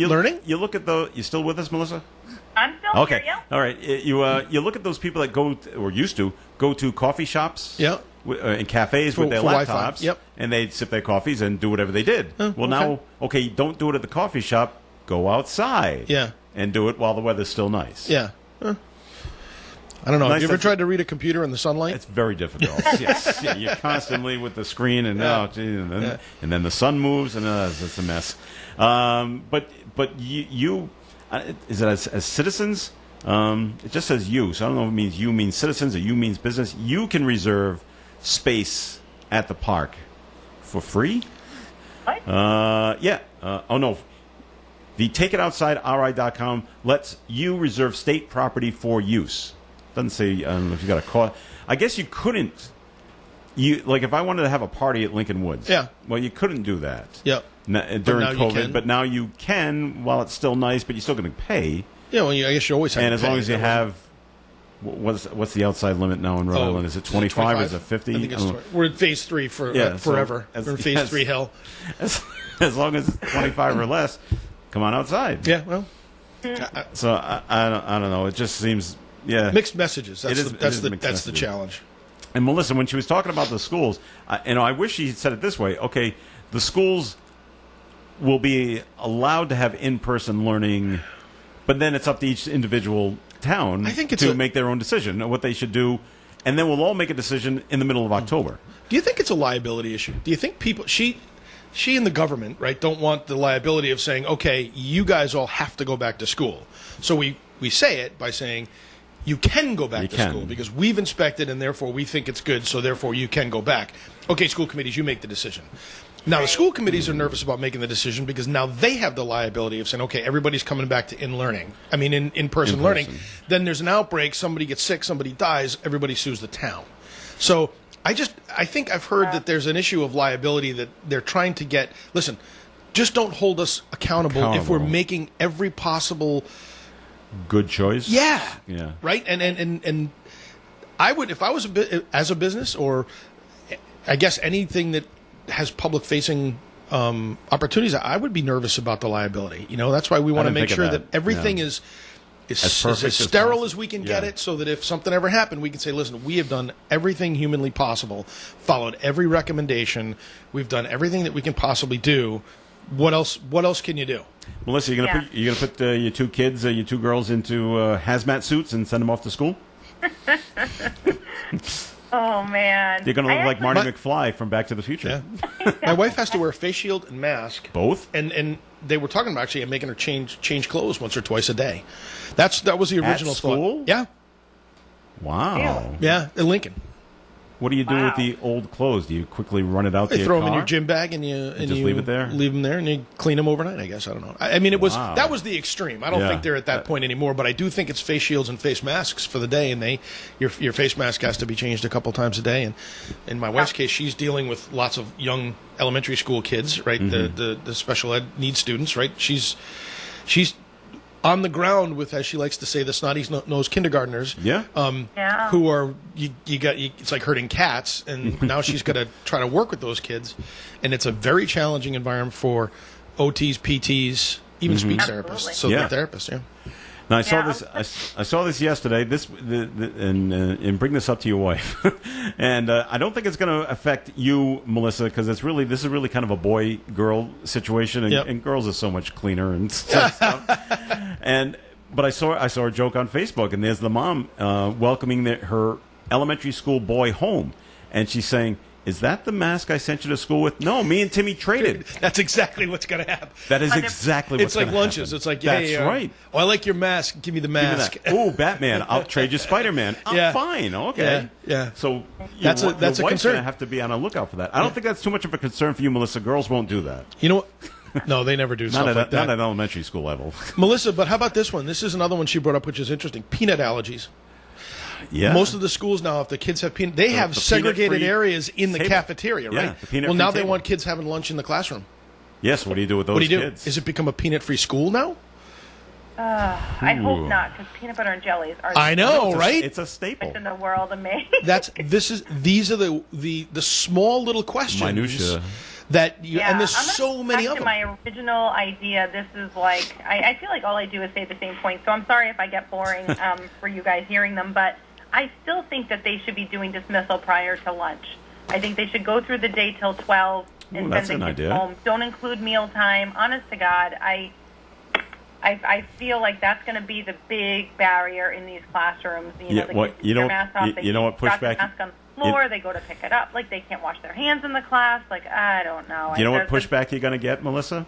Learning? You look at you still with us, Melissa? I'm still okay. here. Yeah. All right. You look at those people that used to go to coffee shops. Yeah. And cafes with their laptops, and they'd sip their coffees and do whatever they did. Now, don't do it at the coffee shop. Go outside, and do it while the weather's still nice. Yeah. I don't know. Have you ever tried to read a computer in the sunlight? It's very difficult. Yes, you're constantly with the screen, and and then the sun moves, and it's a mess. But you is it as citizens? It just says you, so I don't know if it means you means citizens or you means business. You can reserve space at the park for free. What? Oh no. The TakeItOutsideRI.com lets you reserve state property for use. Doesn't say I don't know if you got a call. I guess you couldn't. If I wanted to have a party at Lincoln Woods. Yeah. Well, you couldn't do that. Yeah. During COVID, but now you can while it's still nice, but you're still going to pay. Yeah, well, I guess you always have and to as pay. long as you have, what's the outside limit now in Rhode Island? Is it 25 or is it 50? I think we're in phase 3 forever. We're in phase 3 hell. As long as it's 25 or less, come on outside. Yeah, well. So I don't know. It just seems mixed messages. That's the challenge. And Melissa, when she was talking about the schools, I wish she had said it this way. Okay, the schools will be allowed to have in-person learning. But then it's up to each individual town to make their own decision of what they should do, and then we'll all make a decision in the middle of October. Do you think it's a liability issue? Do you think people, she and the government, right, don't want the liability of saying, okay, you guys all have to go back to school, so we we say it by saying you can go back to school because we've inspected and therefore we think it's good, so therefore you can go back. Okay, school committees, you make the decision. Now, the school committees are nervous about making the decision because now they have the liability of saying, okay, everybody's coming back to in-person learning. Then there's an outbreak, somebody gets sick, somebody dies, everybody sues the town. So I think I've heard that there's an issue of liability that they're trying to get. Listen, just don't hold us accountable if we're making every possible good choice. Yeah. Yeah. Right? And I would, if I was as a business, or I guess anything that has public-facing opportunities, I would be nervous about the liability. That's why we want to make sure that everything is as sterile as we can get it, so that if something ever happened, we can say, listen, we have done everything humanly possible, followed every recommendation, we've done everything that we can possibly do. What else can you do? Melissa, you're gonna put your two kids, your two girls, into hazmat suits and send them off to school? Oh, man. You're going to look like Marty McFly from Back to the Future. Yeah. My wife has to wear a face shield and mask. Both? And they were talking about actually making her change clothes once or twice a day. That was the original At school? thought. Yeah. Wow. Yeah, in Lincoln. What do you do with the old clothes? Do you quickly run it out to You your throw car? them in your gym bag and just leave it there? Leave them there and you clean them overnight, I guess. I don't know. I mean, that was the extreme. I don't think they're at that point anymore, but I do think it's face shields and face masks for the day, and your face mask has to be changed a couple times a day. And in my wife's case, she's dealing with lots of young elementary school kids, right? Mm-hmm. The special ed needs students, right? She's on the ground with, as she likes to say, the snotty-nosed kindergartners. Yeah. Who are it's like herding cats, and now she's got to try to work with those kids, and it's a very challenging environment for OTs, PTs, even speech therapists. So the therapists, Now I saw this. I saw this yesterday. And bring this up to your wife. And I don't think it's going to affect you, Melissa, because this is really kind of a boy-girl situation, and girls are so much cleaner and stuff. But I saw a joke on Facebook, and there's the mom welcoming her elementary school boy home, and she's saying, "Is that the mask I sent you to school with?" No, me and Timmy traded. That's exactly what's going to happen. That is exactly what's going to happen. It's like lunches. It's like, that's right. Oh, I like your mask. Give me the mask. Oh, Batman. I'll trade you Spider-Man. I'm fine. Okay. Yeah. So that's a your wife's concern. going to have to be on a lookout for that. I don't think that's too much of a concern for you, Melissa. Girls won't do that. You know what? No, they never do stuff like that. Not at elementary school level. Melissa, but how about this one? This is another one she brought up, which is interesting. Peanut allergies. Yeah. Most of the schools now, if the kids have peanut, they have segregated areas in the cafeteria, right? Well, now they want kids having lunch in the classroom. Yes. What do you do with those kids? Is it become a peanit-free school now? I hope not, because peanut butter and jellies are. I know, right? It's a staple in the world of me. These are the small little questions. Minutia. And there's so many of them. My original idea, this is like, I feel like all I do is say the same point, so I'm sorry if I get boring for you guys hearing them, but I still think that they should be doing dismissal prior to lunch. I think they should go through the day till 12 and send the kids home. Don't include mealtime. Honest to God, I feel like that's going to be the big barrier in these classrooms. You know what pushback? They go to pick it up. Like, they can't wash their hands in the class. Like, I don't know. You know what pushback you're going to get, Melissa?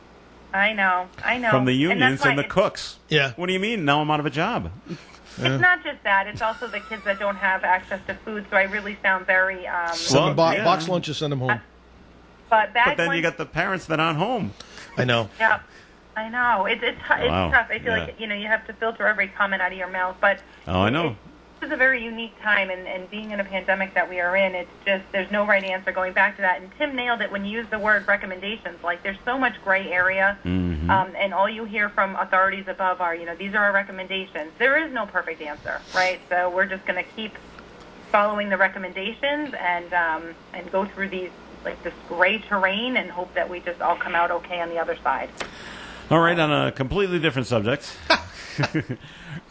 I know. From the unions and the cooks. Yeah. What do you mean? Now I'm out of a job. It's not just that. It's also the kids that don't have access to food. So I really sound very... box lunches, send them home. But then you got the parents that aren't home. I know. Yeah. I know. It's tough. I feel like, you have to filter every comment out of your mouth. But I know. This is a very unique time, and being in a pandemic that we are in, it's just, there's no right answer going back to that. And Tim nailed it when you used the word recommendations. Like, there's so much gray area, and all you hear from authorities above are, these are our recommendations. There is no perfect answer, right? So we're just going to keep following the recommendations and go through these, like, this gray terrain and hope that we just all come out okay on the other side. All right, on a completely different subject.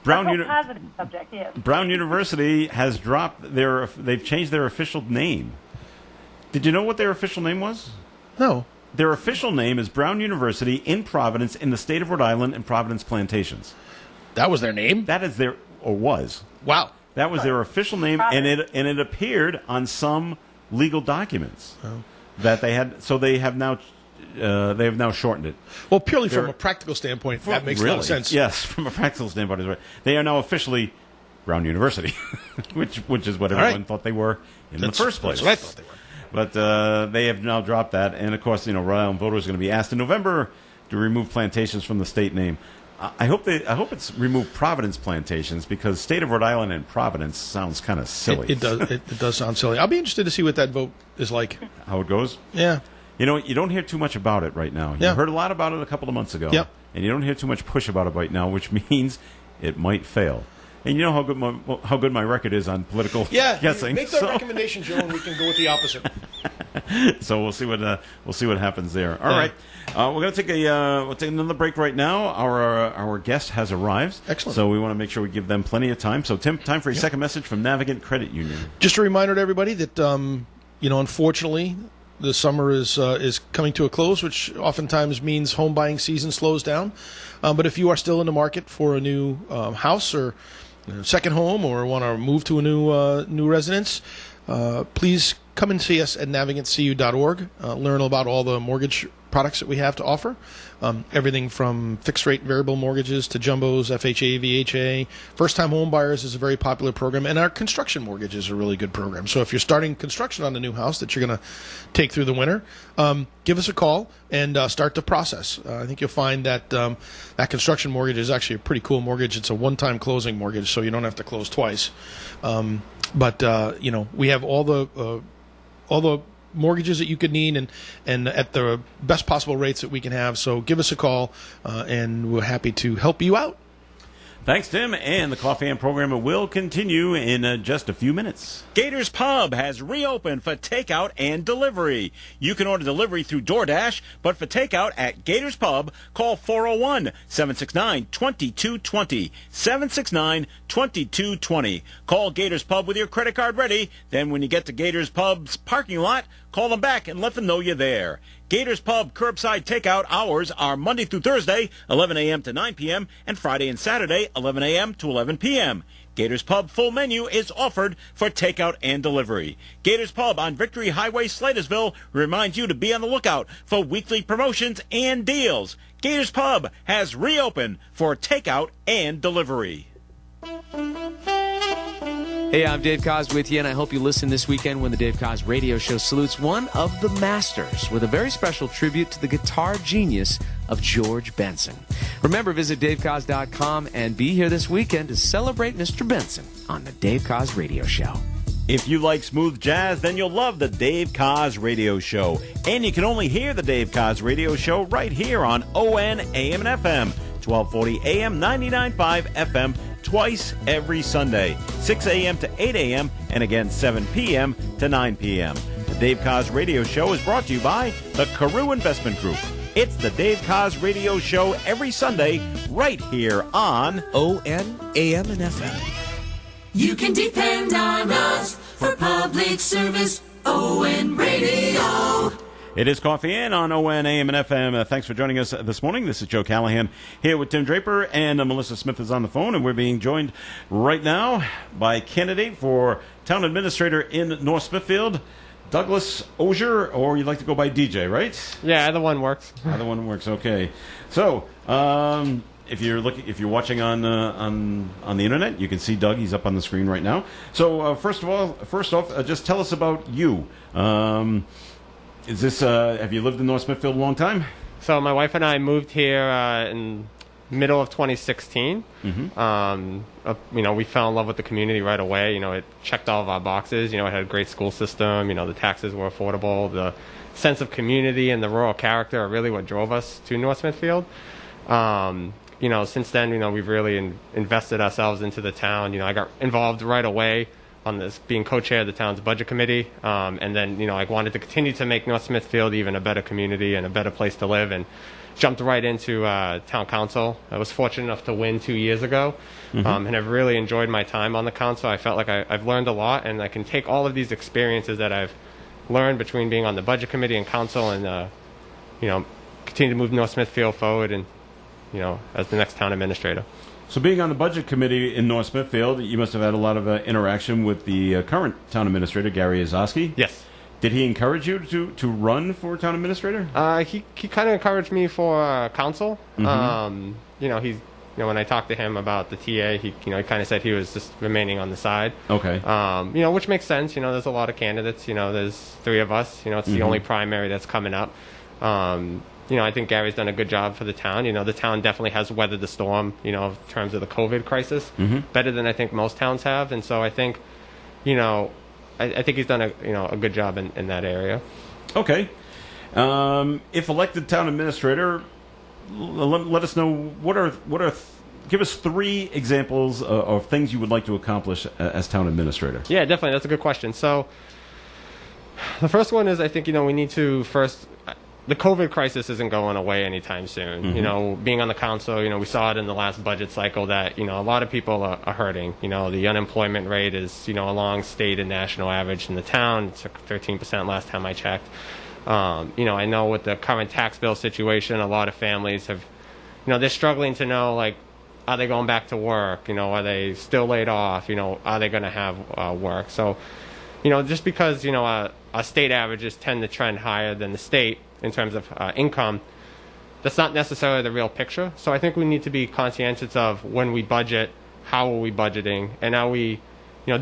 Positive subject, yes. Brown University has they've changed their official name. Did you know what their official name was? No. Their official name is Brown University in Providence in the state of Rhode Island and Providence Plantations. That was their name? That is was. Wow. That was their official name, and it appeared on some legal documents that they had. So they have now they have now shortened it. Well, purely from a practical standpoint, that makes a lot of sense. Yes, from a practical standpoint, is right. They are now officially Brown University, which is what everyone thought they were in the first place. That's what I thought they were. But they have now dropped that, and of course, Rhode Island voters are going to be asked in November to remove plantations from the state name. I hope it's remove Providence plantations, because state of Rhode Island and Providence sounds kind of silly. It does. It does sound silly. I'll be interested to see what that vote is like. How it goes? Yeah. You don't hear too much about it right now. You heard a lot about it a couple of months ago. Yep. And you don't hear too much push about it right now, which means it might fail. And you know how good my record is on political guessing. Make that recommendation, Joe, and we can go with the opposite. So we'll see what happens there. All right, we're going to take we'll take another break right now. Our guest has arrived. Excellent. So we want to make sure we give them plenty of time. So Tim, time for a second message from Navigant Credit Union. Just a reminder to everybody that unfortunately, the summer is coming to a close, which oftentimes means home buying season slows down. But if you are still in the market for a new house or second home, or want to move to a new residence, please come and see us at navigantcu.org. Learn about all the mortgage products that we have to offer. Everything from fixed rate variable mortgages to jumbos, FHA, VHA. First time home buyers is a very popular program, and our construction mortgage is a really good program. So if you're starting construction on a new house that you're going to take through the winter, give us a call and start the process. I think you'll find that that construction mortgage is actually a pretty cool mortgage. It's a one-time closing mortgage, so you don't have to close twice. But we have all the mortgages that you could need and at the best possible rates that we can have. So give us a call, and we're happy to help you out. Thanks, Tim. And the Coffee and program will continue in just a few minutes. Gators Pub has reopened for takeout and delivery. You can order delivery through DoorDash, but for takeout at Gators Pub, call 401-769-2220. 769-2220. Call Gators Pub with your credit card ready. Then when you get to Gators Pub's parking lot, call them back and let them know you're there. Gators Pub curbside takeout hours are Monday through Thursday, 11 a.m. to 9 p.m., and Friday and Saturday, 11 a.m. to 11 p.m. Gators Pub full menu is offered for takeout and delivery. Gators Pub on Victory Highway, Slatersville reminds you to be on the lookout for weekly promotions and deals. Gators Pub has reopened for takeout and delivery. Hey, I'm Dave Koz with you, and I hope you listen this weekend when the Dave Koz Radio Show salutes one of the masters with a very special tribute to the guitar genius of George Benson. Remember, visit DaveKoz.com and be here this weekend to celebrate Mr. Benson on the Dave Koz Radio Show. If you like smooth jazz, then you'll love the Dave Koz Radio Show. And you can only hear the Dave Koz Radio Show right here on ON AM and FM, 1240 AM, 99.5 FM, twice every Sunday, 6 a.m. to 8 a.m., and again 7 p.m. to 9 p.m. The Dave Koz Radio Show is brought to you by the Carew Investment Group. It's the Dave Koz Radio Show every Sunday right here on ON, AM, and FM. You can depend on us for public service, ON Radio. It is Coffee In on ON, AM, and FM. Thanks for joining us this morning. This is Joe Callahan here with Tim Draper, and Melissa Smith is on the phone, and we're being joined right now by candidate for town administrator in North Smithfield, Douglas Osier, or you'd like to go by DJ, right? Yeah, either one works. Either one works. Okay. So, if you're watching on the internet, you can see Doug. He's up on the screen right now. So, first off, just tell us about you. Have you lived in North Smithfield a long time? So my wife and I moved here in middle of 2016. Mm-hmm. We fell in love with the community right away. It checked all of our boxes. It had a great school system. The taxes were affordable. The sense of community and the rural character are really what drove us to North Smithfield. Since then, we've really invested ourselves into the town. I got involved right away on this, being co-chair of the town's budget committee, and then I wanted to continue to make North Smithfield even a better community and a better place to live, and jumped right into town council. I was fortunate enough to win 2 years ago, and I've really enjoyed my time on the council. I felt like I've learned a lot, and I can take all of these experiences that I've learned between being on the budget committee and council, and continue to move North Smithfield forward, and as the next town administrator. So being on the budget committee in North Smithfield, you must have had a lot of interaction with the current town administrator, Gary Ozowski. Yes. Did he encourage you to run for town administrator? He kind of encouraged me for council. Mhm. When I talked to him about the TA, he kind of said he was just remaining on the side. Okay. Which makes sense. There's a lot of candidates. There's 3 of us. It's the Mhm. only primary that's coming up. I think Gary's done a good job for the town. The town definitely has weathered the storm, in terms of the COVID crisis, Mhm. better than I think most towns have. And so I think, I think he's done a good job in that area. Okay. If elected town administrator, let us know give us 3 examples of things you would like to accomplish as town administrator. Yeah, definitely. That's a good question. So the first one is I think, we need to first, the COVID crisis isn't going away anytime soon. Mhm. Being on the council, we saw it in the last budget cycle that, a lot of people are hurting. The unemployment rate is, along state and national average in the town. It's 13% last time I checked. I know with the current tax bill situation, a lot of families have, they're struggling to know, like, are they going back to work? Are they still laid off? Are they going to have work? So, just because, our state averages tend to trend higher than the state in terms of income, that's not necessarily the real picture. So I think we need to be conscientious of when we budget, how are we budgeting, and are we,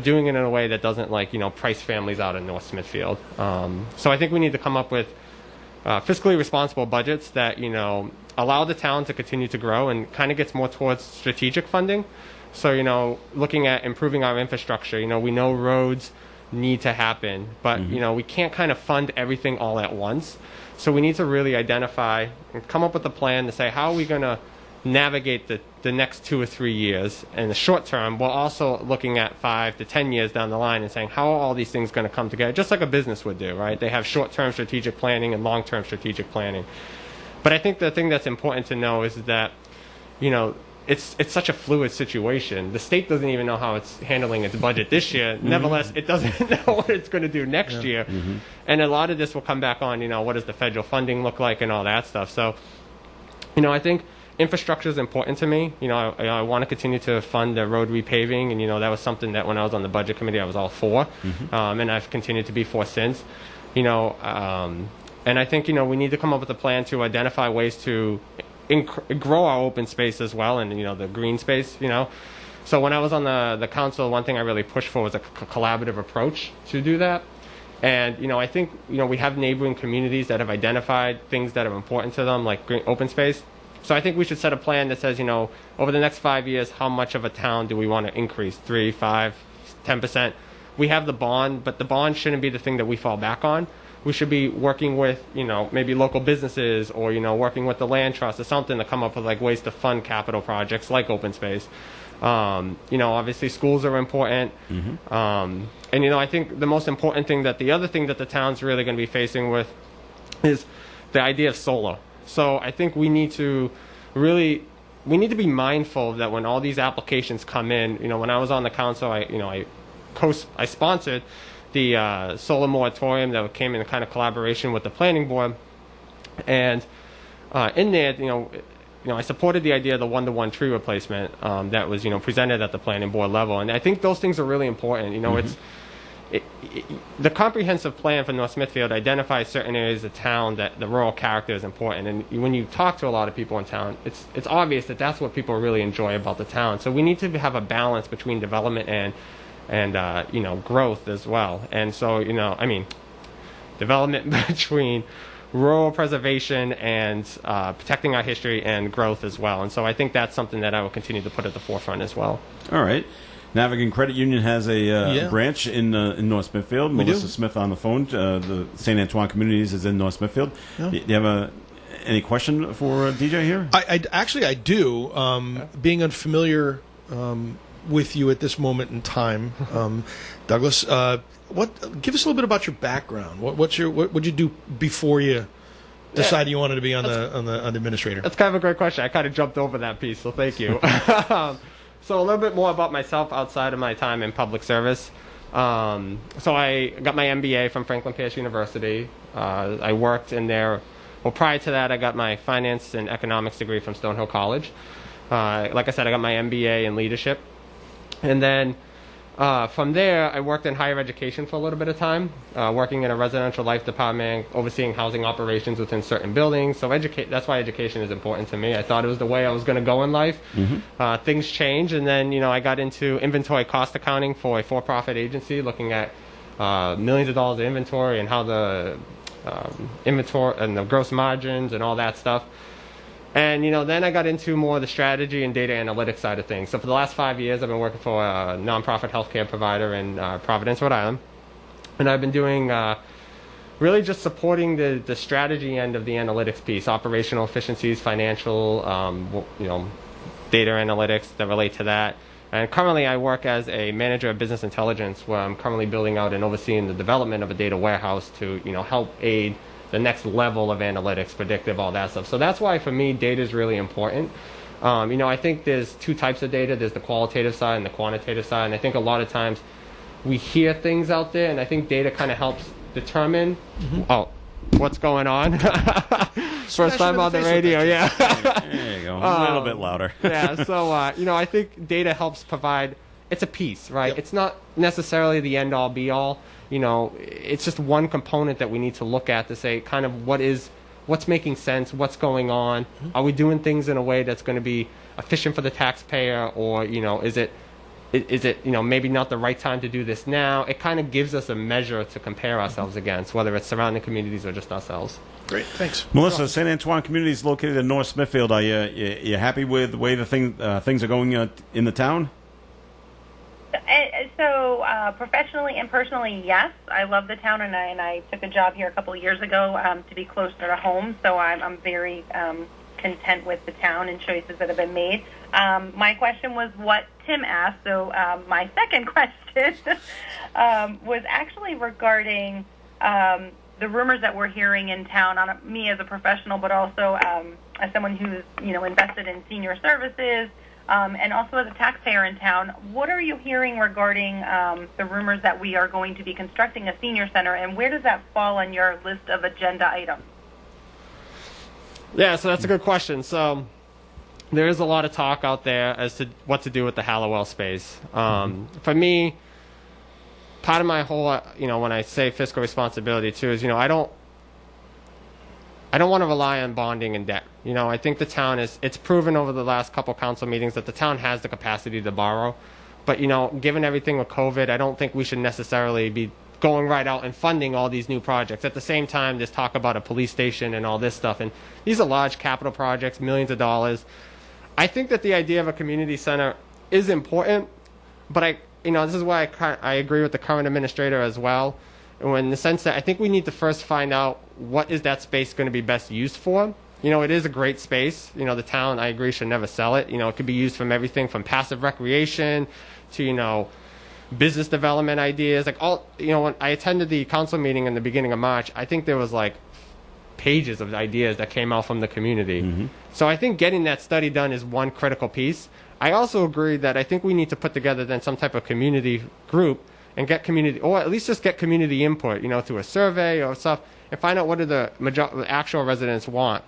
doing it in a way that doesn't, price families out in North Smithfield. So I think we need to come up with fiscally responsible budgets that, allow the town to continue to grow and kind of gets more towards strategic funding. So, looking at improving our infrastructure, we know roads need to happen, but, we can't kind of fund everything all at once. So we need to really identify and come up with a plan to say, how are we going to navigate the next 2 or 3 years in the short term, while also looking at 5 to 10 years down the line and saying, how are all these things going to come together? Just like a business would do, right? They have short-term strategic planning and long-term strategic planning. But I think the thing that's important to know is that, it's such a fluid situation. The state doesn't even know how it's handling its budget this year. Mhm. Nevertheless, it doesn't know what it's going to do next year. Mhm. And a lot of this will come back on, what does the federal funding look like and all that stuff. So, I think infrastructure is important to me. I want to continue to fund the road repaving, and, that was something that when I was on the budget committee, I was all for. And I've continued to be for since. And I think, we need to come up with a plan to identify ways to grow our open space as well, and the green space. So when I was on the council, one thing I really pushed for was a collaborative approach to do that. And I think we have neighboring communities that have identified things that are important to them, like green open space. So I think we should set a plan that says, over the next 5 years, how much of a town do we want to increase? 3, 5, 10%. We have the bond, but the bond shouldn't be the thing that we fall back on. We should be working with, maybe local businesses or, working with the land trust or something to come up with ways to fund capital projects like open space. Obviously schools are important. And, I think the most important thing the other thing that the town's really going to be facing with is the idea of solar. So I think we need to be mindful that when all these applications come in, when I was on the council, I sponsored the solar moratorium that came in kind of collaboration with the planning board. And in there, I supported the idea of the 1-to-1 tree replacement that was, presented at the planning board level. And I think those things are really important. The comprehensive plan for North Smithfield identifies certain areas of town that the rural character is important. And when you talk to a lot of people in town, it's obvious that that's what people really enjoy about the town. So we need to have a balance between development and growth as well. And so, development between rural preservation and protecting our history and growth as well. And so I think that's something that I will continue to put at the forefront as well. All right. Navigant Credit Union has a branch in North Smithfield. Melissa Smith on the phone. The St. Antoine Communities is in North Smithfield. Yeah. Do you have any question for DJ here? I do. Being unfamiliar with you at this moment in time, Douglas, give us a little bit about your background. What would you do before you decided you wanted to be on the administrator? That's kind of a great question. I kind of jumped over that piece, so thank you. So a little bit more about myself outside of my time in public service. So I got my MBA from Franklin Pierce University. I worked in there. Well, prior to that, I got my finance and economics degree from Stonehill College. Like I said, I got my MBA in leadership. And then From there, I worked in higher education for a little bit of time, working in a residential life department, overseeing housing operations within certain buildings. So that's why education is important to me. I thought it was the way I was going to go in life. Things changed, and then I got into inventory cost accounting for a for-profit agency, looking at millions of dollars of inventory and how the inventory and the gross margins and all that stuff. And, then I got into more of the strategy and data analytics side of things. So for the last 5 years, I've been working for a nonprofit healthcare provider in Providence, Rhode Island. And I've been doing really just supporting the strategy end of the analytics piece, operational efficiencies, financial, data analytics that relate to that. And currently I work as a manager of business intelligence, where I'm currently building out and overseeing the development of a data warehouse to, help aid the next level of analytics, predictive, all that stuff. So that's why, for me, data is really important. I think there's two types of data. There's the qualitative side and the quantitative side. And I think a lot of times we hear things out there, and I think data kind of helps determine, what's going on. First time on the radio, yeah. There you go. A little bit louder. Yeah, so, I think data helps provide, it's a piece, right? It's not necessarily the end-all, be-all. It's just one component that we need to look at to say kind of what's making sense, what's going on. Are we doing things in a way that's going to be efficient for the taxpayer, or, is it maybe not the right time to do this now? It kind of gives us a measure to compare ourselves against, whether it's surrounding communities or just ourselves. Great, thanks. Melissa, St. Antoine Community is located in North Smithfield. Are you happy with the way things are going in the town? So professionally and personally, yes. I love the town, and I took a job here a couple of years ago to be closer to home. So I'm very content with the town and choices that have been made. My question was what Tim asked. So my second question was actually regarding the rumors that we're hearing in town on me as a professional, but also as someone who's invested in senior services. And also as a taxpayer in town, what are you hearing regarding the rumors that we are going to be constructing a senior center, and where does that fall on your list of agenda items? Yeah, so that's a good question. So there is a lot of talk out there as to what to do with the Hallowell space. For me, part of my whole, when I say fiscal responsibility too, is, I don't want to rely on bonding and debt. I think the town it's proven over the last couple council meetings that the town has the capacity to borrow. But, given everything with COVID, I don't think we should necessarily be going right out and funding all these new projects. At the same time, there's talk about a police station and all this stuff. And these are large capital projects, millions of dollars. I think that the idea of a community center is important, but this is why I agree with the current administrator as well. In the sense that I think we need to first find out what is that space going to be best used for. It is a great space. The town, I agree, should never sell it. It could be used from everything from passive recreation to, business development ideas. When I attended the council meeting in the beginning of March, I think there was pages of ideas that came out from the community. So I think getting that study done is one critical piece. I also agree that I think we need to put together then some type of community group and get community, or at least just get community input, through a survey or stuff, and find out what do the actual residents want.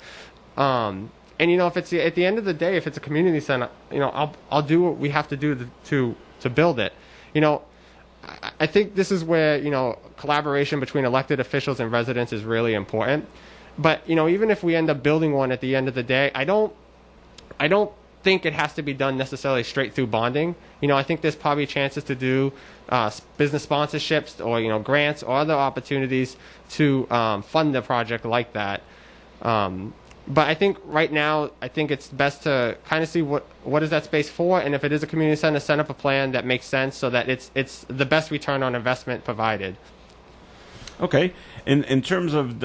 And if it's at the end of the day, if it's a community center, I'll do what we have to do to build it. I think this is where collaboration between elected officials and residents is really important. But even if we end up building one at the end of the day, I don't think it has to be done necessarily straight through bonding. I think there's probably chances to do business sponsorships or grants or other opportunities to fund the project like that. But I think right now, it's best to kind of see what is that space for, and if it is a community center, set up a plan that makes sense so that it's the best return on investment provided. Okay. In terms of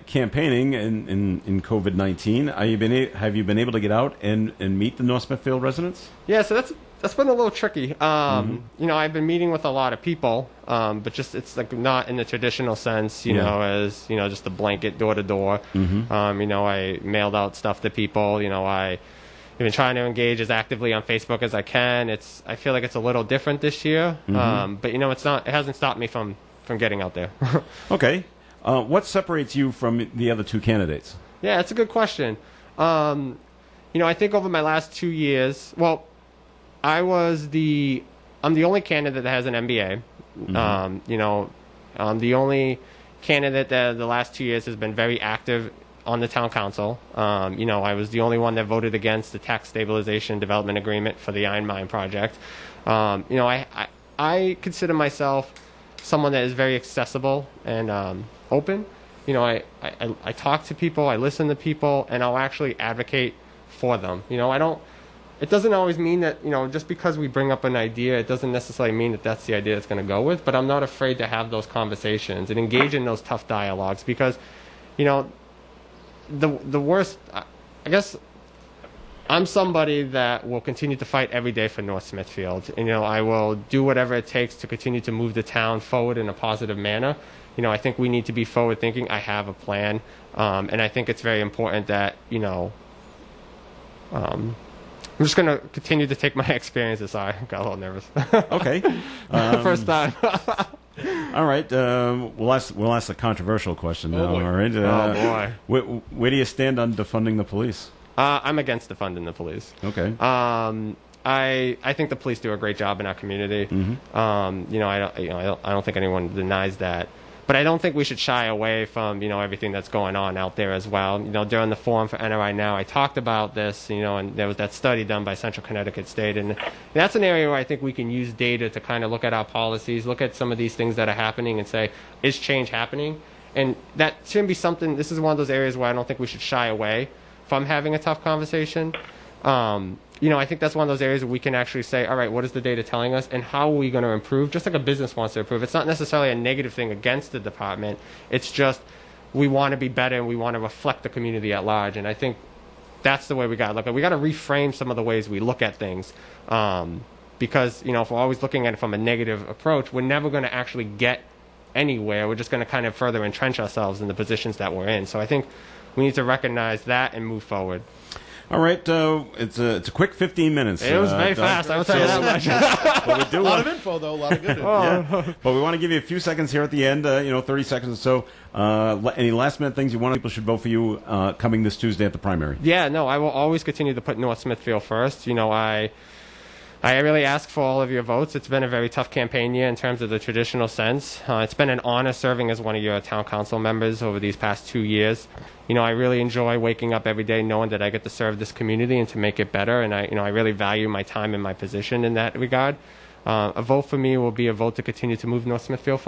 campaigning in COVID-19, have you been able to get out and meet the North Smithfield residents? Yeah, so that's been a little tricky. I've been meeting with a lot of people, but just it's not in the traditional sense, as just the blanket door to door. I mailed out stuff to people. I've been trying to engage as actively on Facebook as I can. I feel like it's a little different this year, but it's not. It hasn't stopped me from getting out there. Okay. What separates you from the other two candidates? Yeah, it's a good question. I think over my last 2 years, I was the I'm the only candidate that has an MBA. I'm the only candidate that the last 2 years has been very active on the town council. I was the only one that voted against the tax stabilization development agreement for the Iron Mine project. I consider myself someone that is very accessible and open. I talk to people, I listen to people, and I'll actually advocate for them. It doesn't always mean that, just because we bring up an idea, it doesn't necessarily mean that that's the idea that's going to go with, but I'm not afraid to have those conversations and engage in those tough dialogues because, the worst, I guess, I'm somebody that will continue to fight every day for North Smithfield. I will do whatever it takes to continue to move the town forward in a positive manner. I think we need to be forward thinking. I have a plan. And I think it's very important that, I'm just going to continue to take my experiences. Sorry, I got a little nervous. Okay. First time. All right. We'll ask a controversial question now. Boy. All right. Oh, boy. Where do you stand on defunding the police? I'm against defunding the police. Okay. I think the police do a great job in our community. I don't think anyone denies that. But I don't think we should shy away from, everything that's going on out there as well. During the forum for NRI Now, I talked about this, and there was that study done by Central Connecticut State. And that's an area where I think we can use data to kind of look at our policies, look at some of these things that are happening and say, is change happening? And that shouldn't be something, this is one of those areas where I don't think we should shy away from having a tough conversation. I think that's one of those areas where we can actually say, all right, what is the data telling us and how are we going to improve? Just like a business wants to improve. It's not necessarily a negative thing against the department. It's just we want to be better and we want to reflect the community at large. And I think that's the way we got to look at it. We got to reframe some of the ways we look at things. Because, if we're always looking at it from a negative approach, we're never going to actually get anywhere. We're just going to kind of further entrench ourselves in the positions that we're in. So I think we need to recognize that and move forward. All right, it's a quick 15 minutes. It was very fast, I will tell you that much. But we do a lot of info, though, a lot of good info. Yeah. But we want to give you a few seconds here at the end, 30 seconds or so. Any last-minute things you want people should vote for you coming this Tuesday at the primary? Yeah, no, I will always continue to put North Smithfield first. I really ask for all of your votes. It's been a very tough campaign year in terms of the traditional sense. It's been an honor serving as one of your town council members over these past 2 years. I really enjoy waking up every day knowing that I get to serve this community and to make it better. And I really value my time and my position in that regard. A vote for me will be a vote to continue to move North Smithfield forward.